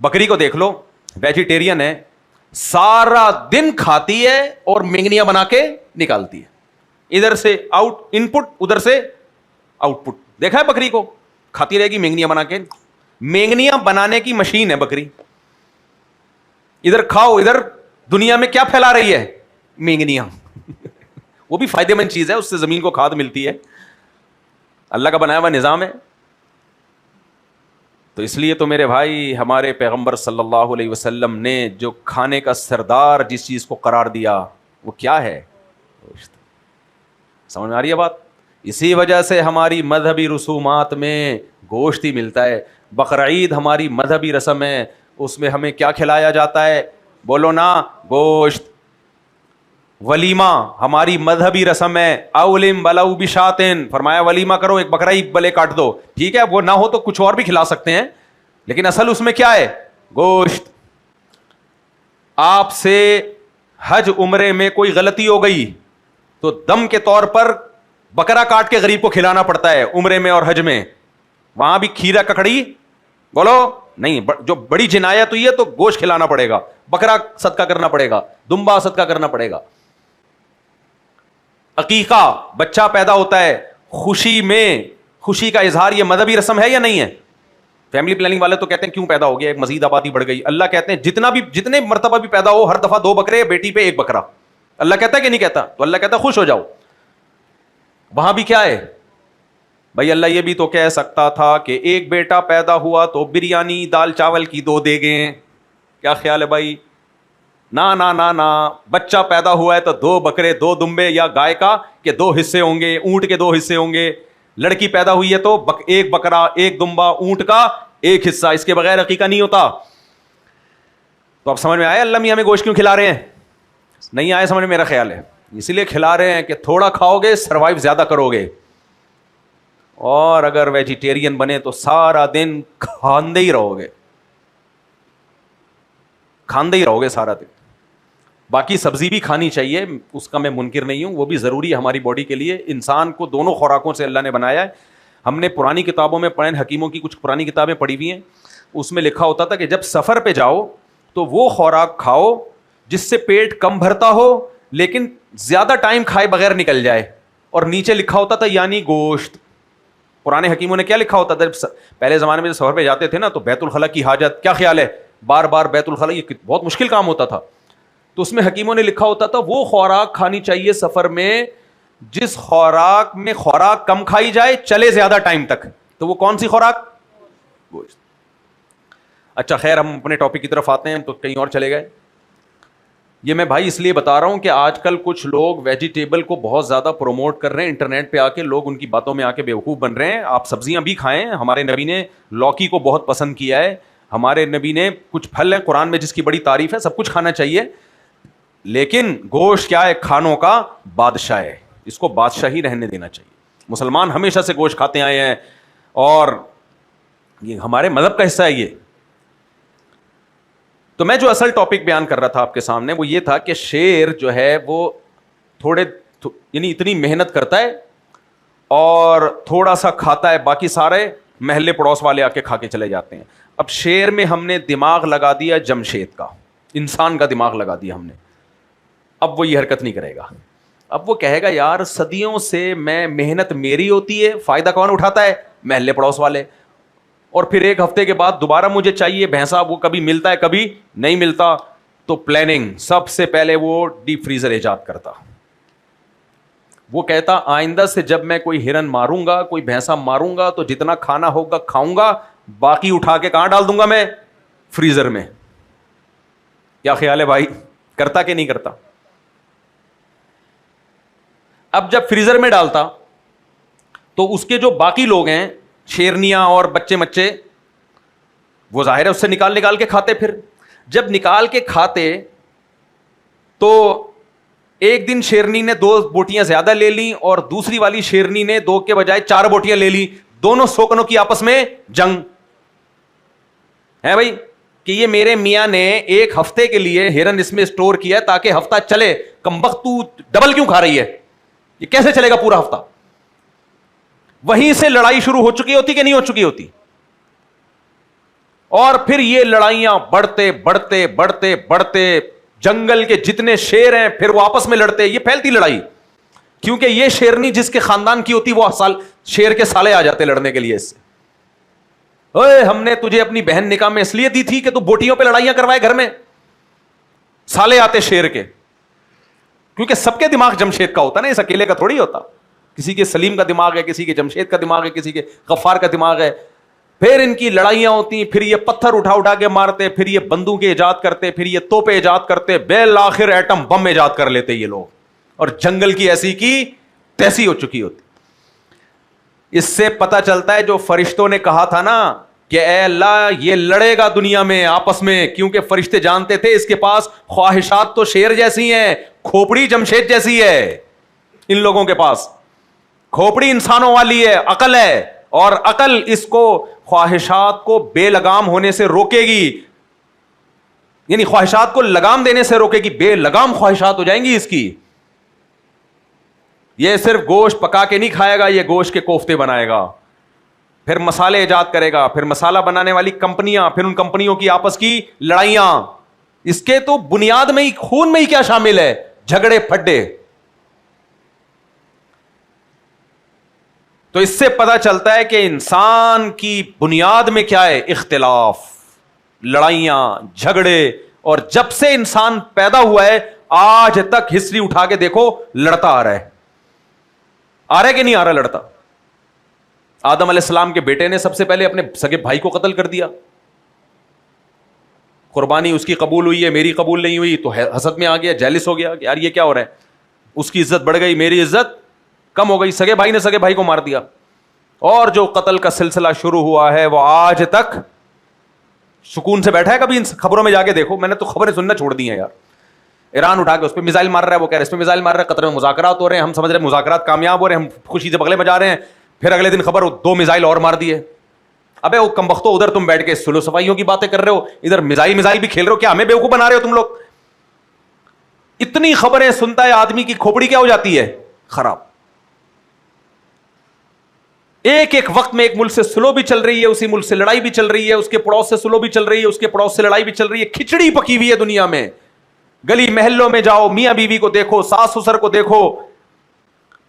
بکری کو دیکھ لو, ویجیٹیرین ہے, سارا دن کھاتی ہے اور مینگنیاں بنا کے نکالتی ہے, ادھر سے آؤٹ ان پٹ, ادھر سے آؤٹ پٹ. دیکھا ہے بکری کو, کھاتی رہے گی مینگنیاں بنا کے. مینگنیاں بنانے کی مشین ہے بکری. ادھر کھاؤ, ادھر دنیا میں کیا پھیلا رہی ہے؟ مینگنیاں. وہ بھی فائدے مند چیز ہے, اس سے زمین کو کھاد ملتی ہے, اللہ کا بنایا ہوا نظام ہے. تو اس لیے تو میرے بھائی ہمارے پیغمبر صلی اللہ علیہ وسلم نے جو کھانے کا سردار جس چیز کو قرار دیا وہ کیا ہے؟ گوشت. سمجھ میں آ رہی ہے بات؟ اسی وجہ سے ہماری مذہبی رسومات میں گوشت ہی ملتا ہے. بقرعید ہماری مذہبی رسم ہے, اس میں ہمیں کیا کھلایا جاتا ہے؟ بولو نا, گوشت. ولیمہ ہماری مذہبی رسم ہے, اولم بلو بشاتن, فرمایا ولیمہ کرو, 1 بکرا ہی بلے کاٹ دو, ٹھیک ہے, وہ نہ ہو تو کچھ اور بھی کھلا سکتے ہیں, لیکن اصل اس میں کیا ہے؟ گوشت. آپ سے حج عمرے میں کوئی غلطی ہو گئی تو دم کے طور پر بکرا کاٹ کے غریب کو کھلانا پڑتا ہے عمرے میں اور حج میں. وہاں بھی کھیرا ککڑی بولو نہیں, جو بڑی جنایت ہوئی ہے تو گوشت کھلانا پڑے گا, بکرا صدقہ کرنا پڑے گا, دمبا صدقہ کرنا پڑے گا. عقیقہ, بچہ پیدا ہوتا ہے, خوشی میں خوشی کا اظہار, یہ مذہبی رسم ہے یا نہیں ہے؟ فیملی پلاننگ والے تو کہتے ہیں کیوں پیدا ہو گیا, ایک مزید آبادی بڑھ گئی. اللہ کہتے ہیں جتنے مرتبہ بھی پیدا ہو, ہر دفعہ 2 بکرے, بیٹی پہ 1 بکرا. اللہ کہتا ہے کہ نہیں کہتا؟ تو اللہ کہتا ہے خوش ہو جاؤ. وہاں بھی کیا ہے بھائی؟ اللہ یہ بھی تو کہہ سکتا تھا کہ 1 بیٹا پیدا ہوا تو بریانی دال چاول کی 2 دیگیں. کیا خیال ہے بھائی؟ نا نا نا نا, بچہ پیدا ہوا ہے تو 2 بکرے 2 دمبے, یا گائے کا کہ 2 حصے ہوں گے, اونٹ کے 2 حصے ہوں گے. لڑکی پیدا ہوئی ہے تو 1 بکرا 1 دمبا, اونٹ کا 1 حصہ, اس کے بغیر عقیقہ نہیں ہوتا. تو اب سمجھ میں آیا اللہ میاں ہمیں گوشت کیوں کھلا رہے ہیں؟ نہیں آیا سمجھ میں؟ میرا خیال ہے اسی لیے کھلا رہے ہیں کہ تھوڑا کھاؤ گے سروائیو زیادہ کرو گے, اور اگر ویجیٹیرین بنے تو سارا دن کھاندے ہی رہو گے, کھاندے ہی رہو گے سارا دن. باقی سبزی بھی کھانی چاہیے, اس کا میں منکر نہیں ہوں, وہ بھی ضروری ہے ہماری باڈی کے لیے. انسان کو دونوں خوراکوں سے اللہ نے بنایا ہے. ہم نے پرانی کتابوں میں پڑھے, حکیموں کی کچھ پرانی کتابیں پڑھی ہوئی ہیں, اس میں لکھا ہوتا تھا کہ جب سفر پہ جاؤ تو وہ خوراک کھاؤ جس سے پیٹ کم بھرتا ہو لیکن زیادہ ٹائم کھائے بغیر نکل جائے. اور نیچے لکھا ہوتا تھا یعنی گوشت. پرانے حکیموں نے کیا لکھا ہوتا تھا پہلے زمانے میں؟ سفر پہ جاتے تھے نا تو بیت الخلا کی حاجت, کیا خیال ہے, بار بار بیت الخلا, یہ بہت مشکل کام ہوتا تھا. تو اس میں حکیموں نے لکھا ہوتا تھا وہ خوراک کھانی چاہیے سفر میں جس خوراک میں خوراک کم کھائی جائے, چلے زیادہ ٹائم تک. تو وہ کون سی خوراک؟ گوشت. اچھا خیر, ہم اپنے ٹاپک کی طرف آتے ہیں, تو کہیں اور چلے گئے. یہ میں بھائی اس لیے بتا رہا ہوں کہ آج کل کچھ لوگ ویجیٹیبل کو بہت زیادہ پروموٹ کر رہے ہیں انٹرنیٹ پہ آ کے, لوگ ان کی باتوں میں آ کے بیوقوف بن رہے ہیں. آپ سبزیاں بھی کھائیں, ہمارے نبی نے لوکی کو بہت پسند کیا ہے, ہمارے نبی نے کچھ پھل ہیں قرآن میں جس کی بڑی تعریف ہے, سب کچھ کھانا چاہیے, لیکن گوشت کیا ہے؟ کھانوں کا بادشاہ ہے, اس کو بادشاہ ہی رہنے دینا چاہیے. مسلمان ہمیشہ سے گوشت کھاتے آئے ہیں اور یہ ہمارے مذہب کا حصہ ہے یہ. تو میں جو اصل ٹاپک بیان کر رہا تھا آپ کے سامنے وہ یہ تھا کہ شیر جو ہے وہ یعنی اتنی محنت کرتا ہے اور تھوڑا سا کھاتا ہے, باقی سارے محلے پڑوس والے آ کے کھا کے چلے جاتے ہیں. اب شیر میں ہم نے دماغ لگا دیا جمشید کا, انسان کا دماغ لگا دیا ہم نے. اب وہ یہ حرکت نہیں کرے گا. اب وہ کہے گا یار صدیوں سے میں محنت میری ہوتی ہے, فائدہ کون اٹھاتا ہے؟ محلے پڑوس والے. اور پھر ایک ہفتے کے بعد دوبارہ مجھے چاہیے بھینسا, وہ کبھی ملتا ہے کبھی نہیں ملتا. تو پلاننگ سب سے پہلے وہ ڈیپ فریزر ایجاد کرتا. وہ کہتا آئندہ سے جب میں کوئی ہرن ماروں گا, کوئی بھینسا ماروں گا, تو جتنا کھانا ہوگا کھاؤں گا, باقی اٹھا کے کہاں ڈال دوں گا میں؟ فریزر میں. کیا خیال ہے بھائی, کرتا کہ نہیں کرتا؟ اب جب فریزر میں ڈالتا تو اس کے جو باقی لوگ ہیں, شیرنیاں اور بچے مچے, وہ ظاہر ہے اس سے نکال کے کھاتے. پھر جب نکال کے کھاتے تو ایک دن شیرنی نے 2 بوٹیاں زیادہ لے لیں اور دوسری والی شیرنی نے 2 کے بجائے 4 بوٹیاں لے لی. دونوں سوکنوں کی آپس میں جنگ ہے بھائی, کہ یہ میرے میاں نے ایک ہفتے کے لیے ہرن اس میں اسٹور کیا تاکہ ہفتہ چلے, کمبخت تو ڈبل کیوں کھا رہی ہے, یہ کیسے چلے گا پورا ہفتہ؟ وہیں سے لڑائی شروع ہو چکی ہوتی کہ نہیں ہو چکی ہوتی؟ اور پھر یہ لڑائیاں بڑھتے بڑھتے بڑھتے بڑھتے جنگل کے جتنے شیر ہیں پھر وہ آپس میں لڑتے. یہ پھیلتی لڑائی, کیونکہ یہ شیرنی جس کے خاندان کی ہوتی وہ شیر کے سالے آ جاتے لڑنے کے لیے اس سے. اوے ہم نے تجھے اپنی بہن نکاح میں اس لیے دی تھی کہ تو بوٹیوں پہ لڑائیاں کروائے گھر میں. سالے آتے شیر کے, کیونکہ سب کے دماغ جمشید کا ہوتا نا, اس اکیلے کا تھوڑی ہوتا. کسی کے سلیم کا دماغ ہے, کسی کے جمشید کا دماغ ہے, کسی کے غفار کا دماغ ہے. پھر ان کی لڑائیاں ہوتی, پھر یہ پتھر اٹھا کے مارتے, پھر یہ بندوقیں ایجاد کرتے, پھر یہ توپیں ایجاد کرتے, بالآخر ایٹم بم ایجاد کر لیتے یہ لوگ, اور جنگل کی ایسی کی تیسی ہو چکی ہوتی. اس سے پتہ چلتا ہے جو فرشتوں نے کہا تھا نا کہ اے اللہ یہ لڑے گا دنیا میں آپس میں, کیونکہ فرشتے جانتے تھے اس کے پاس خواہشات تو شیر جیسی ہیں, کھوپڑی جمشید جیسی ہے. ان لوگوں کے پاس کھوپڑی انسانوں والی ہے, عقل ہے, اور عقل اس کو خواہشات کو بے لگام ہونے سے روکے گی, یعنی خواہشات کو لگام دینے سے روکے گی, بے لگام خواہشات ہو جائیں گی اس کی. یہ صرف گوشت پکا کے نہیں کھائے گا, یہ گوشت کے کوفتے بنائے گا, پھر مسالے ایجاد کرے گا, پھر مسالہ بنانے والی کمپنیاں, پھر ان کمپنیوں کی آپس کی لڑائیاں. اس کے تو بنیاد میں ہی, خون میں ہی کیا شامل ہے؟ جھگڑے پھڈے. تو اس سے پتہ چلتا ہے کہ انسان کی بنیاد میں کیا ہے؟ اختلاف, لڑائیاں, جھگڑے. اور جب سے انسان پیدا ہوا ہے آج تک ہسٹری اٹھا کے دیکھو لڑتا آ رہا ہے. آ رہا ہے کہ نہیں آ رہا لڑتا؟ آدم علیہ السلام کے بیٹے نے سب سے پہلے اپنے سگے بھائی کو قتل کر دیا. قربانی اس کی قبول ہوئی ہے, میری قبول نہیں ہوئی, تو حسد میں آ گیا, جیلس ہو گیا کہ یار یہ کیا ہو رہا ہے, اس کی عزت بڑھ گئی, میری عزت کم ہو گئی, سگے بھائی نے سگے بھائی کو مار دیا. اور جو قتل کا سلسلہ شروع ہوا ہے وہ آج تک سکون سے بیٹھا ہے. کبھی ان خبروں میں جا کے دیکھو, میں نے تو خبریں سننا چھوڑ دی ہیں یار. ایران اٹھا کے اس پہ میزائل مار رہا ہے, وہ کہہ رہے اس پہ میزائل مار رہا ہے, قطر میں مذاکرات ہو رہے ہیں, ہم سمجھ رہے ہیں مذاکرات کامیاب ہو رہے ہیں, ہم خوشی سے بغلے میں جا رہے ہیں, پھر اگلے دن خبر 2 میزائل اور مار دیے. ابے وہ کمبختو, ادھر تم بیٹھ کے سلو صفائیوں کی باتیں کر رہے ہو, ادھر میزائل بھی کھیل رہے ہو, کیا ہمیں بیوقوف بنا رہے ہو تم لوگ؟ اتنی خبریں سنتا ہے آدمی کی کھوپڑی کیا ہو جاتی ہے؟ خراب. ایک وقت میں ایک ملک سے سلو بھی چل رہی ہے, اسی ملک سے لڑائی بھی چل رہی ہے, اس کے پڑوس سے سلو بھی چل رہی ہے, اس کے پڑوس سے لڑائی بھی چل رہی ہے. کھچڑی پکی ہوئی ہے دنیا میں. گلی محلوں میں جاؤ, میاں بیوی کو دیکھو, ساس سسر کو دیکھو,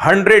100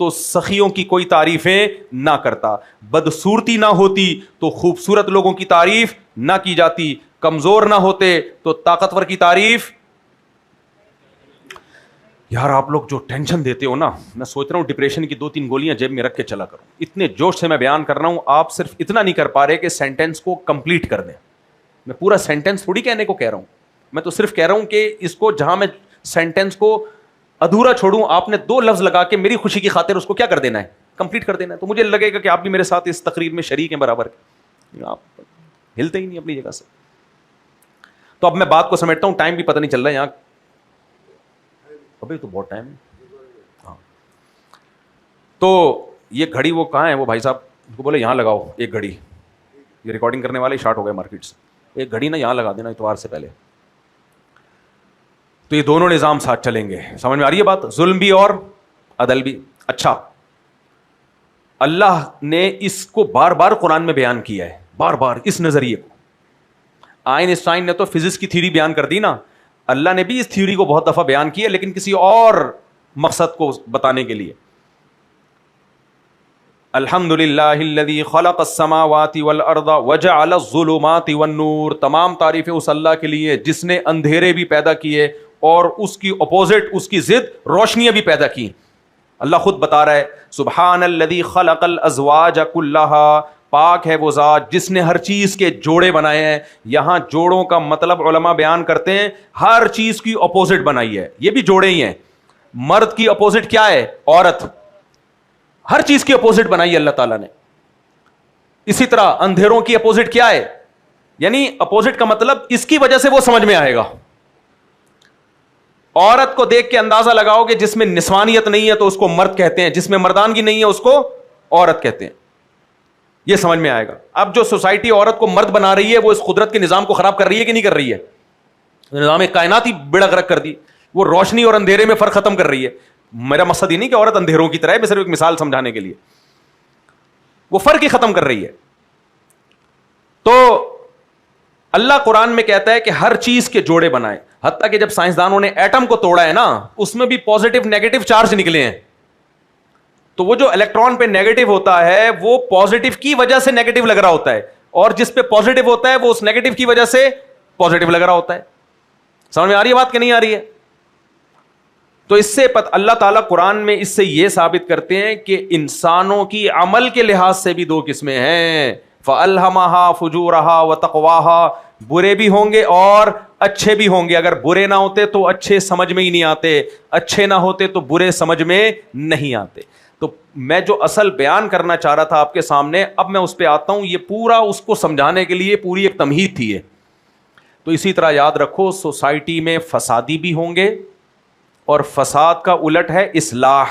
تو سخیوں کی کوئی تعریفیں نہ کرتا, بدصورتی نہ ہوتی تو خوبصورت لوگوں کی تعریف نہ کی جاتی, کمزور نہ ہوتے تو طاقتور کی تعریف. یار آپ لوگ جو ٹینشن دیتے ہو نا, میں سوچ رہا ہوں ڈپریشن کی 2-3 گولیاں جیب میں رکھ کے چلا کروں, اتنے جوش سے میں بیان کر رہا ہوں. آپ صرف اتنا نہیں کر پا رہے کہ سینٹینس کو کمپلیٹ کر دیں. میں پورا سینٹینس تھوڑی کہنے کو کہہ رہا ہوں, میں تو صرف کہہ رہا ہوں کہ اس کو جہاں میں سینٹینس کو ادھورا چھوڑوں, آپ نے 2 لفظ لگا کے میری خوشی کی خاطر اس کو کیا کر دینا ہے, کمپلیٹ کر دینا ہے. تو مجھے لگے گا کہ آپ بھی میرے ساتھ اس تقریر میں شریک ہیں برابر, آپ ہلتے ہی نہیں اپنی جگہ سے. تو اب میں بات کو سمیٹتا ہوں, ٹائم بھی پتہ نہیں چل رہا ہے یہاں, ابھی تو بہت ٹائم ہے. ہاں تو یہ گھڑی وہ کہاں ہے, وہ بھائی صاحب ان کو بولے یہاں لگاؤ ایک گھڑی, یہ ریکارڈنگ کرنے والے شارٹ ہو گئے مارکیٹ سے, ایک گھڑی نا یہاں لگا دینا اتوار سے پہلے. تو یہ دونوں نظام ساتھ چلیں گے, سمجھ میں آ رہی ہے بات, ظلم بھی اور عدل بھی. اچھا اللہ نے اس کو بار بار قرآن میں بیان کیا ہے, بار بار اس نظریے کو. آئنسٹائن نے تو فزکس کی تھیوری بیان کر دی نا, اللہ نے بھی اس تھیوری کو بہت دفعہ بیان کیا لیکن کسی اور مقصد کو بتانے کے لیے. الحمدللہ الذی خلق السماوات والارض وجعل الظلمات والنور, تمام تعریفیں اس اللہ کے لیے جس نے اندھیرے بھی پیدا کیے اور اس کی اپوزٹ, اس کی ضد روشنیاں بھی پیدا کی. اللہ خود بتا رہا ہے سبحان الذی خلق الازواج کلھا, پاک ہے وہ ذات جس نے ہر چیز کے جوڑے بنائے ہیں. یہاں جوڑوں کا مطلب علماء بیان کرتے ہیں ہر چیز کی اپوزٹ بنائی ہے, یہ بھی جوڑے ہی ہیں. مرد کی اپوزٹ کیا ہے, عورت, ہر چیز کی اپوزٹ بنائی ہے اللہ تعالیٰ نے. اسی طرح اندھیروں کی اپوزٹ کیا ہے, یعنی اپوزٹ کا مطلب اس کی وجہ سے وہ سمجھ میں آئے گا. عورت کو دیکھ کے اندازہ لگاؤ کہ جس میں نسوانیت نہیں ہے تو اس کو مرد کہتے ہیں, جس میں مردانگی نہیں ہے اس کو عورت کہتے ہیں, یہ سمجھ میں آئے گا. اب جو سوسائٹی عورت کو مرد بنا رہی ہے وہ اس قدرت کے نظام کو خراب کر رہی ہے کہ نہیں کر رہی ہے, نظام کائنات ہی بیڑا غرق کر دی, وہ روشنی اور اندھیرے میں فرق ختم کر رہی ہے. میرا مقصد یہ نہیں کہ عورت اندھیروں کی طرح ہے, میں صرف ایک مثال سمجھانے کے لیے, وہ فرق ہی ختم کر رہی ہے. تو اللہ قرآن میں کہتا ہے کہ ہر چیز کے جوڑے بنائے, حتیٰ کہ جب سائنسدانوں نے ایٹم کو توڑا ہے نا اس میں بھی پازیٹیو نیگیٹو چارج نکلے ہیں. تو وہ جو الیکٹران پہ نیگیٹو ہوتا ہے وہ پازیٹیو کی وجہ سے نیگیٹو لگ رہا ہوتا ہے, اور جس پہ پازیٹیو ہوتا ہے وہ اس نیگیٹو کی وجہ سے پازیٹیو لگ رہا ہوتا ہے. سمجھ میں آ رہی ہے بات کہ نہیں آ رہی ہے؟ تو اس سے اللہ تعالیٰ قرآن میں اس سے یہ ثابت کرتے ہیں کہ انسانوں کی عمل کے لحاظ سے بھی 2 قسمیں ہیں, فَأَلْهَمَهَا فُجُورَهَا وَتَقْوَاهَا, برے بھی ہوں گے اور اچھے بھی ہوں گے. اگر برے نہ ہوتے تو اچھے سمجھ میں ہی نہیں آتے, اچھے نہ ہوتے تو برے سمجھ میں نہیں آتے. تو میں جو اصل بیان کرنا چاہ رہا تھا آپ کے سامنے, اب میں اس پہ آتا ہوں. یہ پورا اس کو سمجھانے کے لیے پوری ایک تمہید تھی ہے. تو اسی طرح یاد رکھو سوسائٹی میں فسادی بھی ہوں گے اور فساد کا الٹ ہے اصلاح,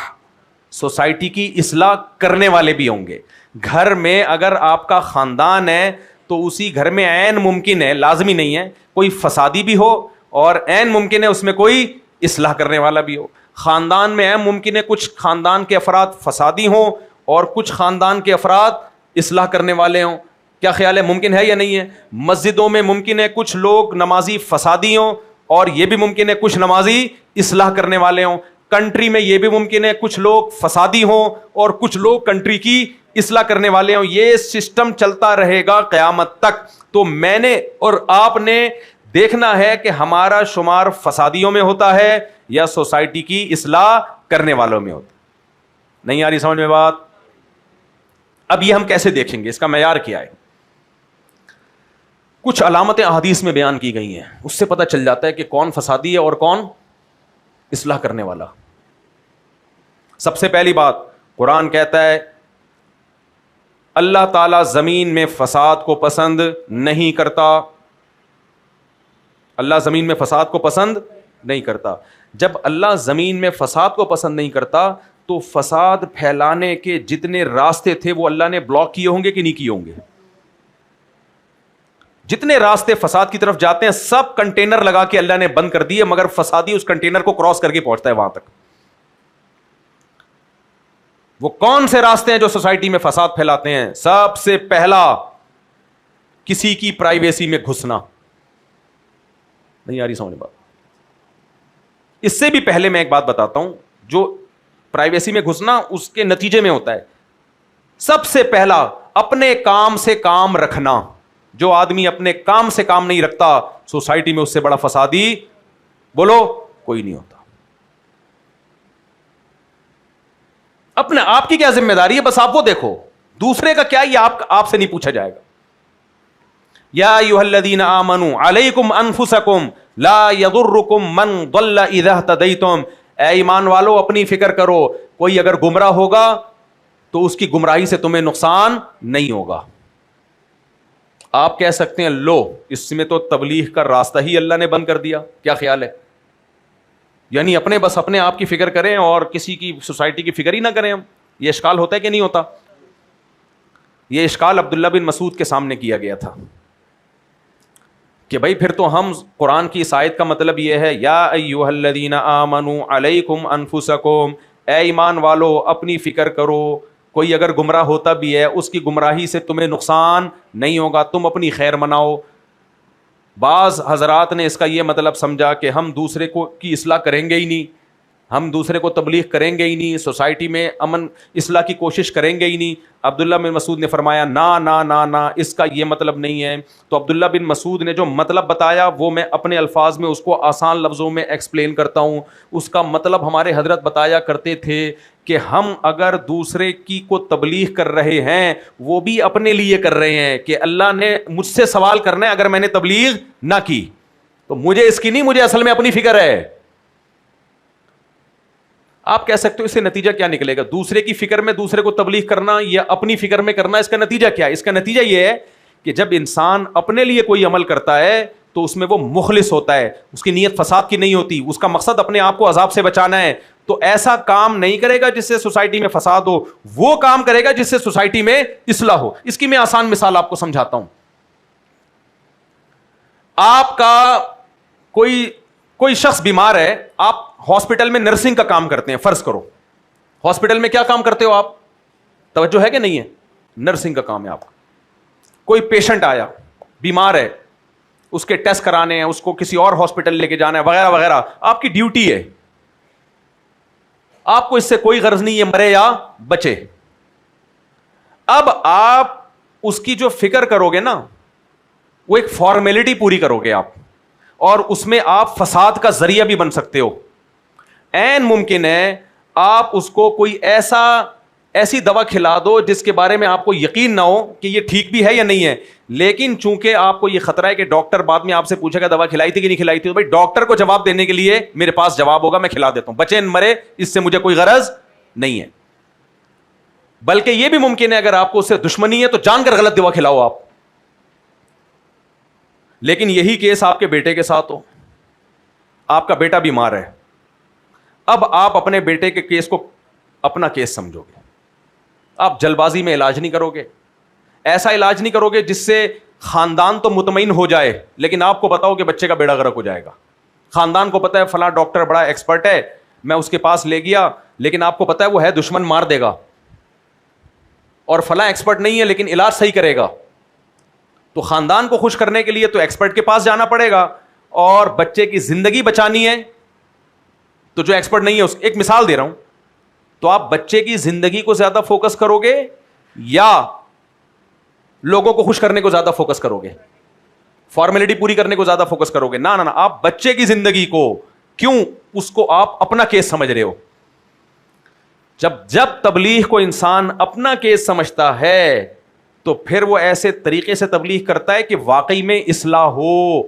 سوسائٹی کی اصلاح کرنے والے بھی ہوں گے. گھر میں اگر آپ کا خاندان ہے تو اسی گھر میں عین ممکن ہے, لازمی نہیں ہے, کوئی فسادی بھی ہو اور عین ممکن ہے اس میں کوئی اصلاح کرنے والا بھی ہو. خاندان میں عین ممکن ہے کچھ خاندان کے افراد فسادی ہوں اور کچھ خاندان کے افراد اصلاح کرنے والے ہوں. کیا خیال ہے, ممکن ہے یا نہیں ہے؟ مسجدوں میں ممکن ہے کچھ لوگ نمازی فسادی ہوں اور یہ بھی ممکن ہے کچھ نمازی اصلاح کرنے والے ہوں. کنٹری میں یہ بھی ممکن ہے کچھ لوگ فسادی ہوں اور کچھ لوگ کنٹری کی اصلاح کرنے والے ہوں. یہ سسٹم چلتا رہے گا قیامت تک. تو میں نے اور آپ نے دیکھنا ہے کہ ہمارا شمار فسادیوں میں ہوتا ہے یا سوسائٹی کی اصلاح کرنے والوں میں ہوتا ہے. نہیں آ رہی سمجھ میں بات؟ اب یہ ہم کیسے دیکھیں گے, اس کا معیار کیا ہے؟ کچھ علامتیں احادیث میں بیان کی گئی ہیں, اس سے پتہ چل جاتا ہے کہ کون فسادی ہے اور کون اصلاح کرنے والا. سب سے پہلی بات, قرآن کہتا ہے اللہ تعالیٰ زمین میں فساد کو پسند نہیں کرتا. اللہ زمین میں فساد کو پسند نہیں کرتا. جب اللہ زمین میں فساد کو پسند نہیں کرتا تو فساد پھیلانے کے جتنے راستے تھے وہ اللہ نے بلاک کیے ہوں گے کہ نہیں کیے ہوں گے؟ جتنے راستے فساد کی طرف جاتے ہیں سب کنٹینر لگا کے اللہ نے بند کر دیے, مگر فسادی اس کنٹینر کو کراس کر کے پہنچتا ہے وہاں تک. وہ کون سے راستے ہیں جو سوسائٹی میں فساد پھیلاتے ہیں؟ سب سے پہلا کسی کی پرائیویسی میں گھسنا. نہیں آ رہی سمجھ بات؟ اس سے بھی پہلے میں ایک بات بتاتا ہوں, جو پرائیویسی میں گھسنا اس کے نتیجے میں ہوتا ہے. سب سے پہلا اپنے کام سے کام رکھنا. جو آدمی اپنے کام سے کام نہیں رکھتا, سوسائٹی میں اس سے بڑا فسادی بولو کوئی نہیں ہوتا. اپنے آپ کی کیا ذمہ داری ہے, بس آپ وہ دیکھو. دوسرے کا کیا, یہ آپ سے نہیں پوچھا جائے گا. یا ایھا الذین آمنوا علیکم انفسکم لا یضرکم من ضل اذا اہتدیتم. اے ایمان والو اپنی فکر کرو, کوئی اگر گمراہ ہوگا تو اس کی گمراہی سے تمہیں نقصان نہیں ہوگا. آپ کہہ سکتے ہیں لو اس میں تو تبلیغ کا راستہ ہی اللہ نے بند کر دیا, کیا خیال ہے؟ یعنی بس اپنے آپ کی فکر کریں اور کسی کی سوسائٹی کی فکر ہی نہ کریں ہم. یہ اشکال ہوتا ہے کہ نہیں ہوتا؟ یہ اشکال عبداللہ بن مسعود کے سامنے کیا گیا تھا کہ بھائی پھر تو ہم قرآن کی اس آیت کا مطلب یہ ہے یا ایھا الذین آمنوا علیکم انفسکم, اے ایمان والو اپنی فکر کرو, کوئی اگر گمراہ ہوتا بھی ہے اس کی گمراہی سے تمہیں نقصان نہیں ہوگا, تم اپنی خیر مناؤ. بعض حضرات نے اس کا یہ مطلب سمجھا کہ ہم دوسرے کو کی اصلاح کریں گے ہی نہیں, ہم دوسرے کو تبلیغ کریں گے ہی نہیں, سوسائٹی میں امن اصلاح کی کوشش کریں گے ہی نہیں. عبداللہ بن مسعود نے فرمایا نا نا نا نا, اس کا یہ مطلب نہیں ہے. تو عبداللہ بن مسعود نے جو مطلب بتایا وہ میں اپنے الفاظ میں اس کو آسان لفظوں میں ایکسپلین کرتا ہوں. اس کا مطلب ہمارے حضرت بتایا کرتے تھے کہ ہم اگر دوسرے کی کو تبلیغ کر رہے ہیں وہ بھی اپنے لیے کر رہے ہیں کہ اللہ نے مجھ سے سوال کرنا ہے, اگر میں نے تبلیغ نہ کی تو مجھے اس کی نہیں, مجھے اصل میں اپنی فکر ہے. آپ کہہ سکتے ہو اس سے نتیجہ کیا نکلے گا؟ دوسرے کی فکر میں دوسرے کو تبلیغ کرنا یا اپنی فکر میں کرنا, اس کا نتیجہ کیا ہے؟ اس کا نتیجہ یہ ہے کہ جب انسان اپنے لیے کوئی عمل کرتا ہے تو اس میں وہ مخلص ہوتا ہے, اس کی نیت فساد کی نہیں ہوتی, اس کا مقصد اپنے آپ کو عذاب سے بچانا ہے. تو ایسا کام نہیں کرے گا جس سے سوسائٹی میں فساد ہو, وہ کام کرے گا جس سے سوسائٹی میں اصلاح ہو. اس کی میں آسان مثال آپ کو سمجھاتا ہوں. آپ کا کوئی شخص بیمار ہے, آپ ہاسپٹل میں نرسنگ کا کام کرتے ہیں, فرض کرو ہاسپٹل میں کیا کام کرتے ہو آپ؟ توجہ ہے کہ نہیں ہے؟ نرسنگ کا کام ہے آپ کا. کوئی پیشنٹ آیا بیمار ہے, اس کے ٹیسٹ کرانے ہیں, اس کو کسی اور ہاسپٹل لے کے جانا ہے وغیرہ وغیرہ, آپ کی ڈیوٹی ہے. آپ کو اس سے کوئی غرض نہیں ہے مرے یا بچے. اب آپ اس کی جو فکر کرو گے نا وہ ایک فارمیلٹی پوری کرو گے آپ, اور اس میں آپ فساد کا ذریعہ بھی بن سکتے ہو. عین ممکن ہے آپ اس کو کوئی ایسی دوا کھلا دو جس کے بارے میں آپ کو یقین نہ ہو کہ یہ ٹھیک بھی ہے یا نہیں ہے, لیکن چونکہ آپ کو یہ خطرہ ہے کہ ڈاکٹر بعد میں آپ سے پوچھے گا دوا کھلائی تھی کہ نہیں کھلائی تھی, تو بھائی ڈاکٹر کو جواب دینے کے لیے میرے پاس جواب ہوگا, میں کھلا دیتا ہوں, بچے مرے اس سے مجھے کوئی غرض نہیں ہے. بلکہ یہ بھی ممکن ہے اگر آپ کو اس سے دشمنی ہے تو جان کر غلط دوا کھلاؤ آپ. لیکن یہی کیس آپ کے بیٹے کے ساتھ ہو, آپ کا بیٹا بیمار ہے, اب آپ اپنے بیٹے کے کیس کو اپنا کیس سمجھو گے, آپ جلد بازی میں علاج نہیں کرو گے, ایسا علاج نہیں کرو گے جس سے خاندان تو مطمئن ہو جائے لیکن آپ کو بتاؤ کہ بچے کا بیڑا غرق ہو جائے گا. خاندان کو پتا ہے فلاں ڈاکٹر بڑا ایکسپرٹ ہے, میں اس کے پاس لے گیا, لیکن آپ کو پتا ہے وہ ہے دشمن, مار دے گا, اور فلاں ایکسپرٹ نہیں ہے لیکن علاج صحیح کرے گا. تو خاندان کو خوش کرنے کے لیے تو ایکسپرٹ کے پاس جانا پڑے گا, اور بچے کی زندگی بچانی ہے تو جو ایکسپرٹ نہیں ہے ایک مثال دے رہا ہوں, تو آپ بچے کی زندگی کو زیادہ فوکس کرو گے یا لوگوں کو خوش کرنے کو زیادہ فوکس کرو گے, فارمیلٹی پوری کرنے کو زیادہ فوکس کرو گے؟ نہ نہ, آپ بچے کی زندگی کو, کیوں اس کو آپ اپنا کیس سمجھ رہے ہو. جب تبلیغ کو انسان اپنا کیس سمجھتا ہے تو پھر وہ ایسے طریقے سے تبلیغ کرتا ہے کہ واقعی میں اصلاح ہو,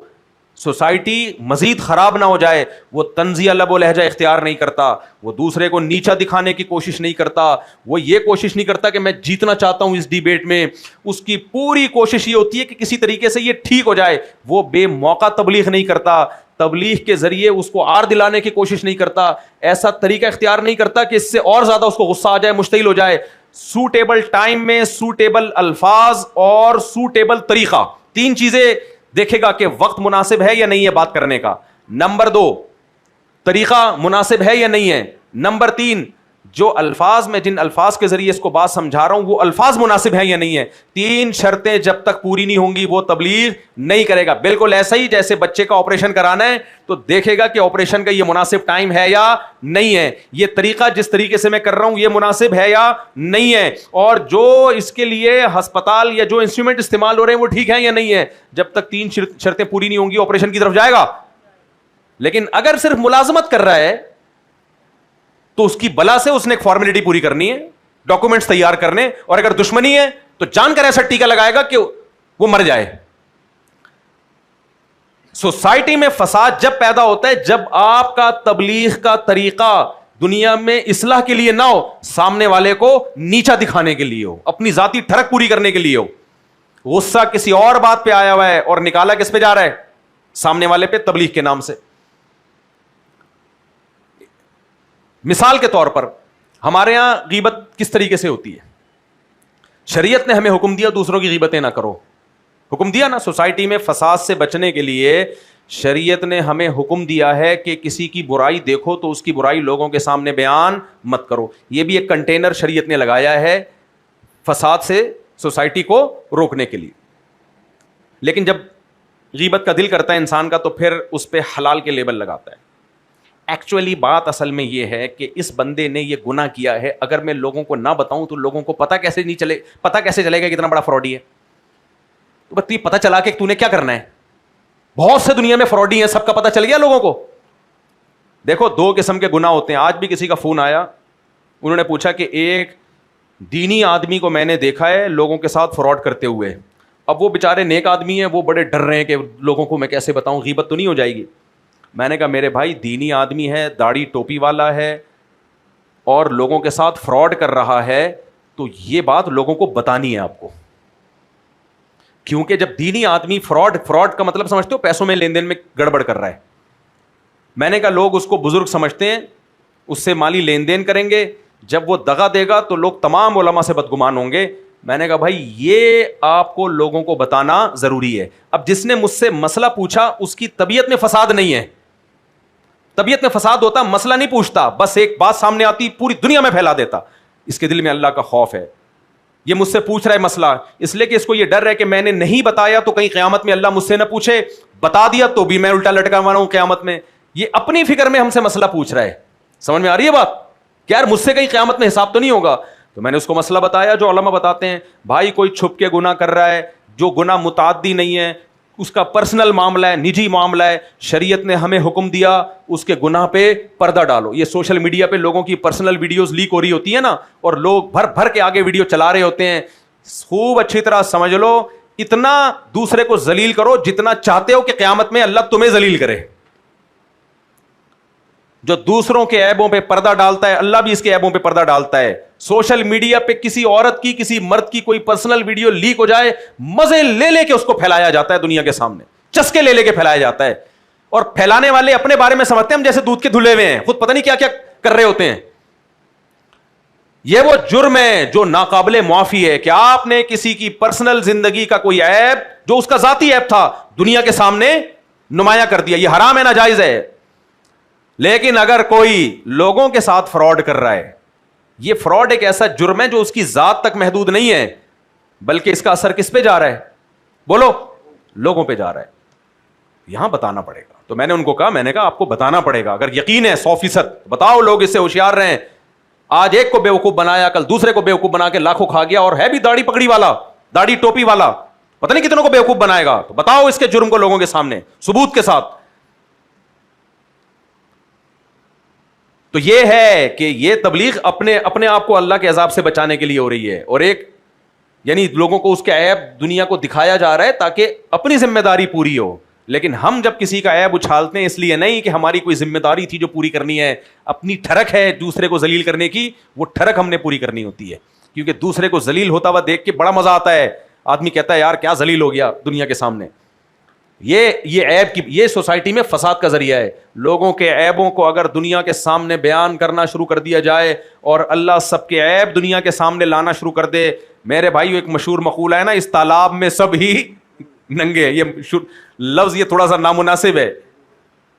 سوسائٹی مزید خراب نہ ہو جائے. وہ طنزیہ لب و لہجہ اختیار نہیں کرتا, وہ دوسرے کو نیچا دکھانے کی کوشش نہیں کرتا, وہ یہ کوشش نہیں کرتا کہ میں جیتنا چاہتا ہوں اس ڈیبیٹ میں. اس کی پوری کوشش یہ ہوتی ہے کہ کسی طریقے سے یہ ٹھیک ہو جائے. وہ بے موقع تبلیغ نہیں کرتا, تبلیغ کے ذریعے اس کو آر دلانے کی کوشش نہیں کرتا, ایسا طریقہ اختیار نہیں کرتا کہ اس سے اور زیادہ اس کو غصہ آ جائے, مشتعل ہو جائے. سوٹیبل ٹائم میں سوٹیبل الفاظ اور سوٹیبل طریقہ, تین چیزیں دیکھے گا کہ وقت مناسب ہے یا نہیں ہے بات کرنے کا. نمبر 2, طریقہ مناسب ہے یا نہیں ہے. نمبر 3, جو الفاظ میں جن الفاظ کے ذریعے اس کو بات سمجھا رہا ہوں وہ الفاظ مناسب ہیں یا نہیں ہے. 3 شرطیں جب تک پوری نہیں ہوں گی وہ تبلیغ نہیں کرے گا. بالکل ایسا ہی جیسے بچے کا آپریشن کرانا ہے تو دیکھے گا کہ آپریشن کا یہ مناسب ٹائم ہے یا نہیں ہے, یہ طریقہ جس طریقے سے میں کر رہا ہوں یہ مناسب ہے یا نہیں ہے, اور جو اس کے لیے ہسپتال یا جو انسٹرومنٹ استعمال ہو رہے ہیں وہ ٹھیک ہیں یا نہیں ہے. جب تک 3 شرطیں پوری نہیں ہوں گی آپریشن کی طرف جائے گا. لیکن اگر صرف ملازمت کر رہا ہے تو اس کی بلا سے اس نے ایک فارمیلٹی پوری کرنی ہے, ڈاکومنٹس تیار کرنے, اور اگر دشمنی ہے تو جان کر ایسا ٹیکا لگائے گا کہ وہ مر جائے. سوسائٹی میں فساد جب پیدا ہوتا ہے جب آپ کا تبلیغ کا طریقہ دنیا میں اصلاح کے لیے نہ ہو, سامنے والے کو نیچا دکھانے کے لیے ہو, اپنی ذاتی ٹھڑک پوری کرنے کے لیے ہو. غصہ کسی اور بات پہ آیا ہوا ہے اور نکالا کس پہ جا رہا ہے, سامنے والے پہ, تبلیغ کے نام سے. مثال کے طور پر ہمارے ہاں غیبت کس طریقے سے ہوتی ہے. شریعت نے ہمیں حکم دیا دوسروں کی غیبتیں نہ کرو, حکم دیا نا. سوسائٹی میں فساد سے بچنے کے لیے شریعت نے ہمیں حکم دیا ہے کہ کسی کی برائی دیکھو تو اس کی برائی لوگوں کے سامنے بیان مت کرو. یہ بھی ایک کنٹینر شریعت نے لگایا ہے فساد سے سوسائٹی کو روکنے کے لیے. لیکن جب غیبت کا دل کرتا ہے انسان کا تو پھر اس پہ حلال کے لیبل لگاتا ہے. ایکچولی بات اصل میں یہ ہے کہ اس بندے نے یہ گناہ کیا ہے, اگر میں لوگوں کو نہ بتاؤں تو لوگوں کو پتہ کیسے چلے گا کتنا بڑا فراڈی ہے. تو بس پتہ چلا کہ تو نے کیا کرنا ہے. بہت سے دنیا میں فراڈی ہیں, سب کا پتہ چل گیا لوگوں کو. دیکھو 2 قسم کے گناہ ہوتے ہیں. آج بھی کسی کا فون آیا, انہوں نے پوچھا کہ ایک دینی آدمی کو میں نے دیکھا ہے لوگوں کے ساتھ فراڈ کرتے ہوئے. اب وہ بیچارے نیک آدمی ہیں, وہ بڑے ڈر رہے ہیں کہ لوگوں کو میں کیسے بتاؤں, غیبت تو نہیں ہو جائے گی. میں نے کہا میرے بھائی دینی آدمی ہے, داڑھی ٹوپی والا ہے اور لوگوں کے ساتھ فراڈ کر رہا ہے تو یہ بات لوگوں کو بتانی ہے آپ کو. کیونکہ جب دینی آدمی فراڈ کا مطلب سمجھتے ہو پیسوں میں لین دین میں گڑبڑ کر رہا ہے. میں نے کہا لوگ اس کو بزرگ سمجھتے ہیں, اس سے مالی لین دین کریں گے, جب وہ دغا دے گا تو لوگ تمام علماء سے بدگمان ہوں گے. میں نے کہا بھائی یہ آپ کو لوگوں کو بتانا ضروری ہے. اب جس نے مجھ سے مسئلہ پوچھا اس کی طبیعت میں فساد نہیں ہے. طبیعت میں فساد ہوتا مسئلہ نہیں پوچھتا, بس ایک بات سامنے آتی پوری دنیا میں پھیلا دیتا. اس کے دل میں اللہ کا خوف ہے. یہ مجھ سے پوچھ رہا ہے مسئلہ اس لیے کہ اس کو یہ ڈر ہے کہ میں نے نہیں بتایا تو کہیں قیامت میں اللہ مجھ سے نہ پوچھے, بتا دیا تو بھی میں الٹا لٹکا ہوا ہوں قیامت میں. یہ اپنی فکر میں ہم سے مسئلہ پوچھ رہا ہے. سمجھ میں آ رہی ہے بات کہ یار مجھ سے کہیں قیامت میں حساب تو نہیں ہوگا. تو میں نے اس کو مسئلہ بتایا جو علماء بتاتے ہیں. بھائی کوئی چھپ کے گناہ کر رہا ہے جو گناہ متعدی نہیں ہے, اس کا پرسنل معاملہ ہے, نجی معاملہ ہے, شریعت نے ہمیں حکم دیا اس کے گناہ پہ پردہ ڈالو. یہ سوشل میڈیا پہ لوگوں کی پرسنل ویڈیوز لیک ہو رہی ہوتی ہیں نا, اور لوگ بھر کے آگے ویڈیو چلا رہے ہوتے ہیں. خوب اچھی طرح سمجھ لو, اتنا دوسرے کو ذلیل کرو جتنا چاہتے ہو کہ قیامت میں اللہ تمہیں ذلیل کرے. جو دوسروں کے عیبوں پہ پردہ ڈالتا ہے اللہ بھی اس کے عیبوں پہ پردہ ڈالتا ہے. سوشل میڈیا پہ کسی عورت کی کسی مرد کی کوئی پرسنل ویڈیو لیک ہو جائے, مزے لے کے اس کو پھیلایا جاتا ہے دنیا کے سامنے, چسکے لے کے پھیلایا جاتا ہے. اور پھیلانے والے اپنے بارے میں سمجھتے ہیں ہم جیسے دودھ کے دھلے ہوئے ہیں, خود پتہ نہیں کیا کیا کر رہے ہوتے ہیں. یہ وہ جرم ہے جو ناقابل معافی ہے کہ آپ نے کسی کی پرسنل زندگی کا کوئی عیب جو اس کا ذاتی عیب تھا دنیا کے سامنے نمایاں کر دیا. یہ حرام ہے, ناجائز ہے. لیکن اگر کوئی لوگوں کے ساتھ فراڈ کر رہا ہے, یہ فراڈ ایک ایسا جرم ہے جو اس کی ذات تک محدود نہیں ہے, بلکہ اس کا اثر کس پہ جا رہا ہے, بولو, لوگوں پہ جا رہا ہے. یہاں بتانا پڑے گا. تو میں نے ان کو کہا, میں نے کہا آپ کو بتانا پڑے گا, اگر یقین ہے 100% بتاؤ. لوگ اس سے ہوشیار رہے. آج ایک کو بیوقوف بنایا, کل دوسرے کو بیوقوف بنا کے لاکھوں کھا گیا, اور ہے بھی داڑھی پگڑی والا, داڑھی ٹوپی والا, پتہ نہیں کتنوں کو بیوقوف بنائے گا. تو بتاؤ اس کے جرم کو لوگوں کے سامنے ثبوت کے ساتھ. تو یہ ہے کہ یہ تبلیغ اپنے آپ کو اللہ کے عذاب سے بچانے کے لیے ہو رہی ہے, اور ایک یعنی لوگوں کو اس کے عیب دنیا کو دکھایا جا رہا ہے تاکہ اپنی ذمہ داری پوری ہو. لیکن ہم جب کسی کا عیب اچھالتے ہیں اس لیے نہیں کہ ہماری کوئی ذمہ داری تھی جو پوری کرنی ہے, اپنی ٹھڑک ہے دوسرے کو ذلیل کرنے کی, وہ ٹھڑک ہم نے پوری کرنی ہوتی ہے. کیونکہ دوسرے کو ذلیل ہوتا ہوا دیکھ کے بڑا مزہ آتا ہے. آدمی کہتا ہے یار کیا ذلیل ہو گیا دنیا کے سامنے. یہ عیب کی, یہ سوسائٹی میں فساد کا ذریعہ ہے. لوگوں کے عیبوں کو اگر دنیا کے سامنے بیان کرنا شروع کر دیا جائے اور اللہ سب کے عیب دنیا کے سامنے لانا شروع کر دے, میرے بھائیو ایک مشہور مقولہ ہے نا, اس تالاب میں سب ہی ننگے. یہ لفظ یہ تھوڑا سا نامناسب ہے.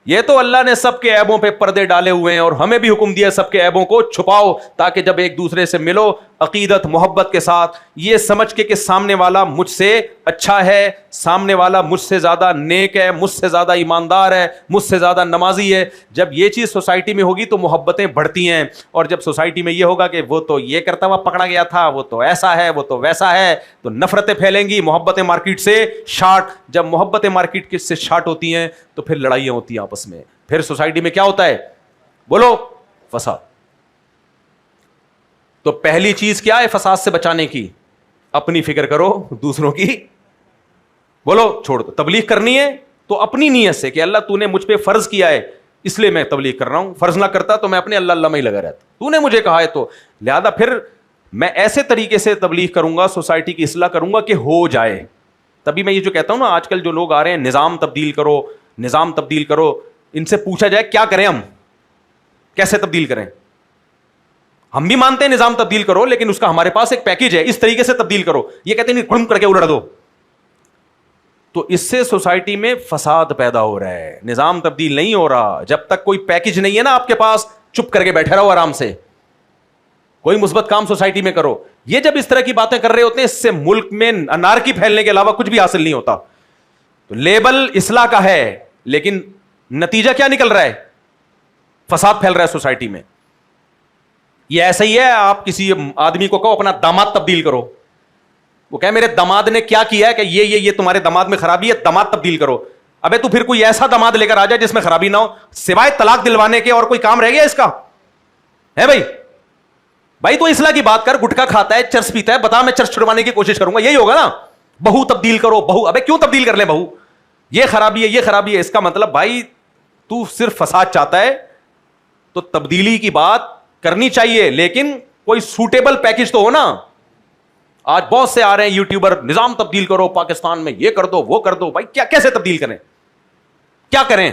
یہ تو اللہ نے سب کے عیبوں پہ پردے ڈالے ہوئے ہیں اور ہمیں بھی حکم دیا سب کے عیبوں کو چھپاؤ تاکہ جب ایک دوسرے سے ملو عقیدت محبت کے ساتھ یہ سمجھ کے کہ سامنے والا مجھ سے اچھا ہے, سامنے والا مجھ سے زیادہ نیک ہے, مجھ سے زیادہ ایماندار ہے, مجھ سے زیادہ نمازی ہے. جب یہ چیز سوسائٹی میں ہوگی تو محبتیں بڑھتی ہیں, اور جب سوسائٹی میں یہ ہوگا کہ وہ تو یہ کرتا ہوا پکڑا گیا تھا, وہ تو ایسا ہے, وہ تو ویسا ہے, تو نفرتیں پھیلیں گی, محبتیں مارکیٹ سے شارٹ. جب محبتیں مارکیٹ سے شارٹ ہوتی ہیں تو پھر لڑائیاں ہوتی ہیں آپس میں, پھر سوسائٹی میں کیا ہوتا ہے, بولو, فساد. تو پہلی چیز کیا ہے فساد سے بچانے کی, اپنی فکر کرو, دوسروں کی بولو چھوڑ دو. تبلیغ کرنی ہے تو اپنی نیت سے کہ اللہ تو نے مجھ پہ فرض کیا ہے اس لیے میں تبلیغ کر رہا ہوں, فرض نہ کرتا تو میں اپنے اللہ اللہ میں ہی لگا رہتا, تو نے مجھے کہا ہے تو لہذا پھر میں ایسے طریقے سے تبلیغ کروں گا, سوسائٹی کی اصلاح کروں گا کہ ہو جائے. تبھی میں یہ جو کہتا ہوں نا, آج کل جو لوگ آ رہے ہیں نظام تبدیل کرو, نظام تبدیل کرو, ان سے پوچھا جائے کیا کریں, ہم کیسے تبدیل کریں. ہم بھی مانتے ہیں نظام تبدیل کرو, لیکن اس کا ہمارے پاس ایک پیکج ہے, اس طریقے سے تبدیل کرو. یہ کہتے ہیں نہیں گھڑم کر کے الٹ دو, تو اس سے سوسائٹی میں فساد پیدا ہو رہا ہے, نظام تبدیل نہیں ہو رہا. جب تک کوئی پیکج نہیں ہے نا آپ کے پاس, چپ کر کے بیٹھے رہو آرام سے, کوئی مثبت کام سوسائٹی میں کرو. یہ جب اس طرح کی باتیں کر رہے ہوتے ہیں, اس سے ملک میں انارکی پھیلنے کے علاوہ کچھ بھی حاصل نہیں ہوتا. تو لیبل اصلاح کا ہے, لیکن نتیجہ کیا نکل رہا ہے, فساد پھیل رہا ہے سوسائٹی میں. یہ ایسا ہی ہے, آپ کسی آدمی کو کہو اپنا داماد تبدیل کرو, وہ کہے میرے داماد نے کیا کیا ہے کہ یہ تمہارے داماد میں خرابی ہے, داماد تبدیل کرو. ابے تو پھر کوئی ایسا داماد لے کر آ جائے جس میں خرابی نہ ہو, سوائے طلاق دلوانے کے اور کوئی کام رہ گیا اس کا ہے بھائی تو اصلاح کی بات کر. گٹکا کھاتا ہے, چرس پیتا ہے, بتا میں چرس چھڑوانے کی کوشش کروں گا, یہی ہوگا نا. بہو تبدیل کرو, بہو, ابے کیوں تبدیل کر لے بہو, یہ خرابی ہے, یہ خرابی ہے. اس کا مطلب بھائی تو صرف فساد چاہتا ہے, تو تبدیلی کی بات کرنی چاہیے, لیکن کوئی سوٹیبل پیکج تو ہو نا. آج بہت سے آ رہے ہیں یوٹیوبر, نظام تبدیل کرو پاکستان میں, یہ کر دو وہ کر دو. بھائی کیا کیسے تبدیل کریں, کیا کریں؟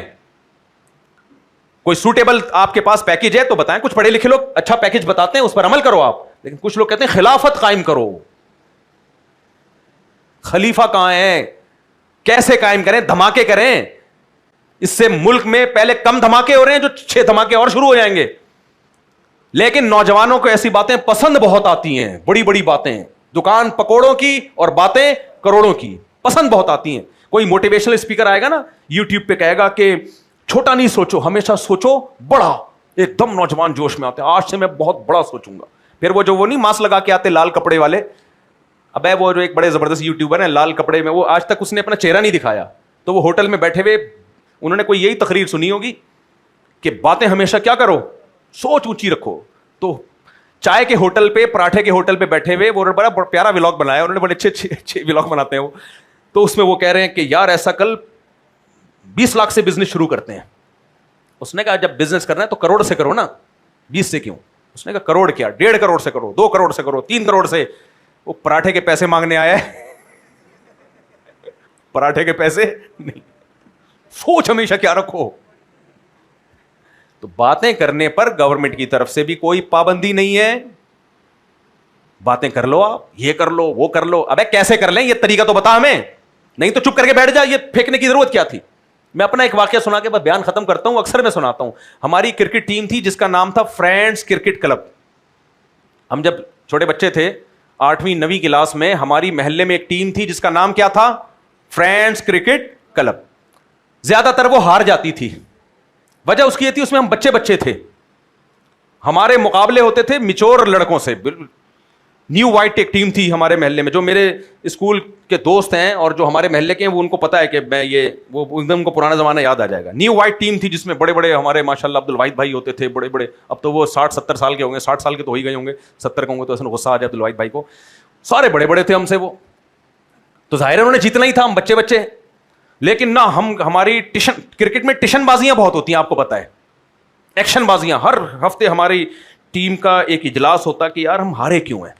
کوئی سوٹیبل آپ کے پاس پیکج ہے تو بتائیں. کچھ پڑھے لکھے لوگ اچھا پیکج بتاتے ہیں, اس پر عمل کرو آپ, لیکن کچھ لوگ کہتے ہیں خلافت قائم کرو. خلیفہ کہاں ہے, کیسے قائم کریں, دھماکے کریں. اس سے ملک میں پہلے کم دھماکے ہو رہے ہیں, جو 6 دھماکے اور شروع ہو جائیں گے. لیکن نوجوانوں کو ایسی باتیں پسند بہت آتی ہیں, بڑی بڑی باتیں, دکان پکوڑوں کی اور باتیں کروڑوں کی پسند بہت آتی ہیں. کوئی موٹیویشنل اسپیکر آئے گا نا یوٹیوب پہ, کہے گا کہ چھوٹا نہیں سوچو, ہمیشہ سوچو بڑا. ایک دم نوجوان جوش میں آتے ہیں, آج سے میں بہت بڑا سوچوں گا. پھر وہ نہیں ماسک لگا کے آتے لال کپڑے والے, ابے وہ جو ایک بڑے زبردست یوٹیوبر ہیں لال کپڑے میں, وہ آج تک اس نے اپنا چہرہ نہیں دکھایا, تو وہ ہوٹل میں بیٹھے ہوئے, انہوں نے کوئی یہی تقریر سنی ہوگی کہ باتیں ہمیشہ کیا کرو, سوچ اونچی رکھو. تو چائے کے ہوٹل پہ, پراٹھے کے ہوٹل پہ بیٹھے ہوئے, وہ بڑا پیارا ولاگ بنایا انہوں نے, بڑے اچھے ولاگ بناتے ہیں وہ. تو اس میں وہ کہہ رہے ہیں کہ یار ایسا کل 20 لاکھ سے بزنس شروع کرتے ہیں. اس نے کہا جب بزنس کرنا ہے تو کروڑ سے کرو نا, 20 سے کیوں. اس نے کہا کروڑ کیا, 1.5 کروڑ سے کرو, 2 کروڑ سے کرو, 3 کروڑ سے. وہ پراٹھے کے پیسے مانگنے آیا ہے, پراٹھے کے پیسے نہیں. سوچ ہمیشہ کیا رکھو. تو باتیں کرنے پر گورنمنٹ کی طرف سے بھی کوئی پابندی نہیں ہے, باتیں کر لو آپ, یہ کر لو وہ کر لو. ابے کیسے کر لیں, یہ طریقہ تو بتا ہمیں, نہیں تو چپ کر کے بیٹھ جا, یہ پھینکنے کی ضرورت کیا تھی. میں اپنا ایک واقعہ سنا کے بس بیان ختم کرتا ہوں, اکثر میں سناتا ہوں. ہماری کرکٹ ٹیم تھی جس کا نام تھا فرینڈز کرکٹ کلب. ہم جب چھوٹے بچے تھے 8ویں 9ویں کلاس میں, ہماری محلے میں ایک ٹیم تھی جس کا نام کیا تھا, فرینڈز کرکٹ کلب. زیادہ تر وہ ہار جاتی تھی, وجہ اس کی یہ تھی اس میں ہم بچے تھے, ہمارے مقابلے ہوتے تھے میچور لڑکوں سے. نیو وائٹ ایک ٹیم تھی ہمارے محلے میں, جو میرے اسکول کے دوست ہیں اور جو ہمارے محلے کے ہیں وہ ان کو پتا ہے کہ میں یہ وہ ایک دم کو پرانا زمانہ یاد آ جائے گا. نیو وائٹ ٹیم تھی جس میں بڑے بڑے ہمارے ماشاء اللہ عبد الواحد بھائی ہوتے تھے, بڑے بڑے, اب تو وہ 60-70 سال کے ہوں گے, 60 سال کے تو ہو ہی گئے ہوں گے, 70 کے ہوں گے تو ایسا غصہ آ جائے عبد الواحد بھائی کو. سارے بڑے بڑے تھے ہم سے وہ, تو ظاہر ہے انہوں نے جیتنا ہی تھا, ہم بچے. لیکن نہ ہماری کرکٹ میں ٹیشن بازیاں بہت ہوتی ہیں, آپ کو پتا ہے, ایکشن بازیاں. ہر ہفتے ہماری ٹیم کا ایک اجلاس ہوتا کہ یار ہم ہارے کیوں ہیں,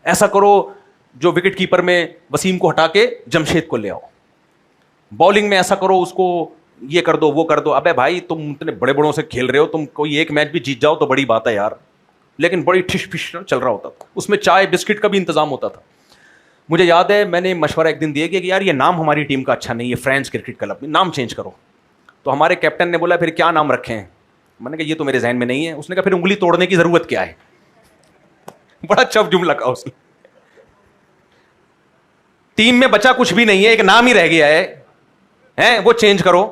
ایسا کرو جو وکٹ کیپر میں وسیم کو ہٹا کے جمشید کو لے آؤ, بالنگ میں ایسا کرو اس کو یہ کر دو وہ کر دو. ابے بھائی تم اتنے بڑے بڑوں سے کھیل رہے ہو, تم کوئی ایک میچ بھی جیت جاؤ تو بڑی بات ہے یار. لیکن بڑی ٹھش پھش چل رہا ہوتا تھا, اس میں چائے بسکٹ کا بھی انتظام ہوتا تھا. مجھے یاد ہے میں نے مشورہ ایک دن دیا کہ یار یہ نام ہماری ٹیم کا اچھا نہیں ہے, فرینڈز کرکٹ کلب, نام چینج کرو. تو ہمارے کیپٹن نے بولا پھر کیا نام رکھیں؟ میں نے کہا یہ تو میرے ذہن میں نہیں ہے. اس نے کہا پھر انگلی توڑنے کی ضرورت کیا ہے. بڑا چپ جملہ کہا اس نے. ٹیم میں بچا کچھ بھی نہیں ہے, ایک نام ہی رہ گیا ہے, وہ چینج کرو.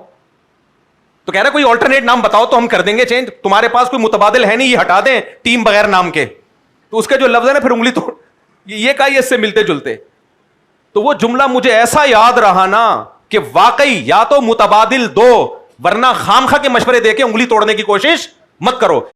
تو کہہ رہا کوئی آلٹرنیٹ نام بتاؤ تو ہم کر دیں گے چینج. تمہارے پاس کوئی متبادل ہے نہیں, یہ ہٹا دیں ٹیم بغیر نام کے. تو اس کا جو لفظ ہے نا پھر انگلی توڑ, یہ کہا یہ اس سے ملتے جلتے. تو وہ جملہ مجھے ایسا یاد رہا نا کہ واقعی یا تو متبادل دو, ورنہ خام خواہ کے مشورے دے کے انگلی توڑنے کی کوشش مت کرو.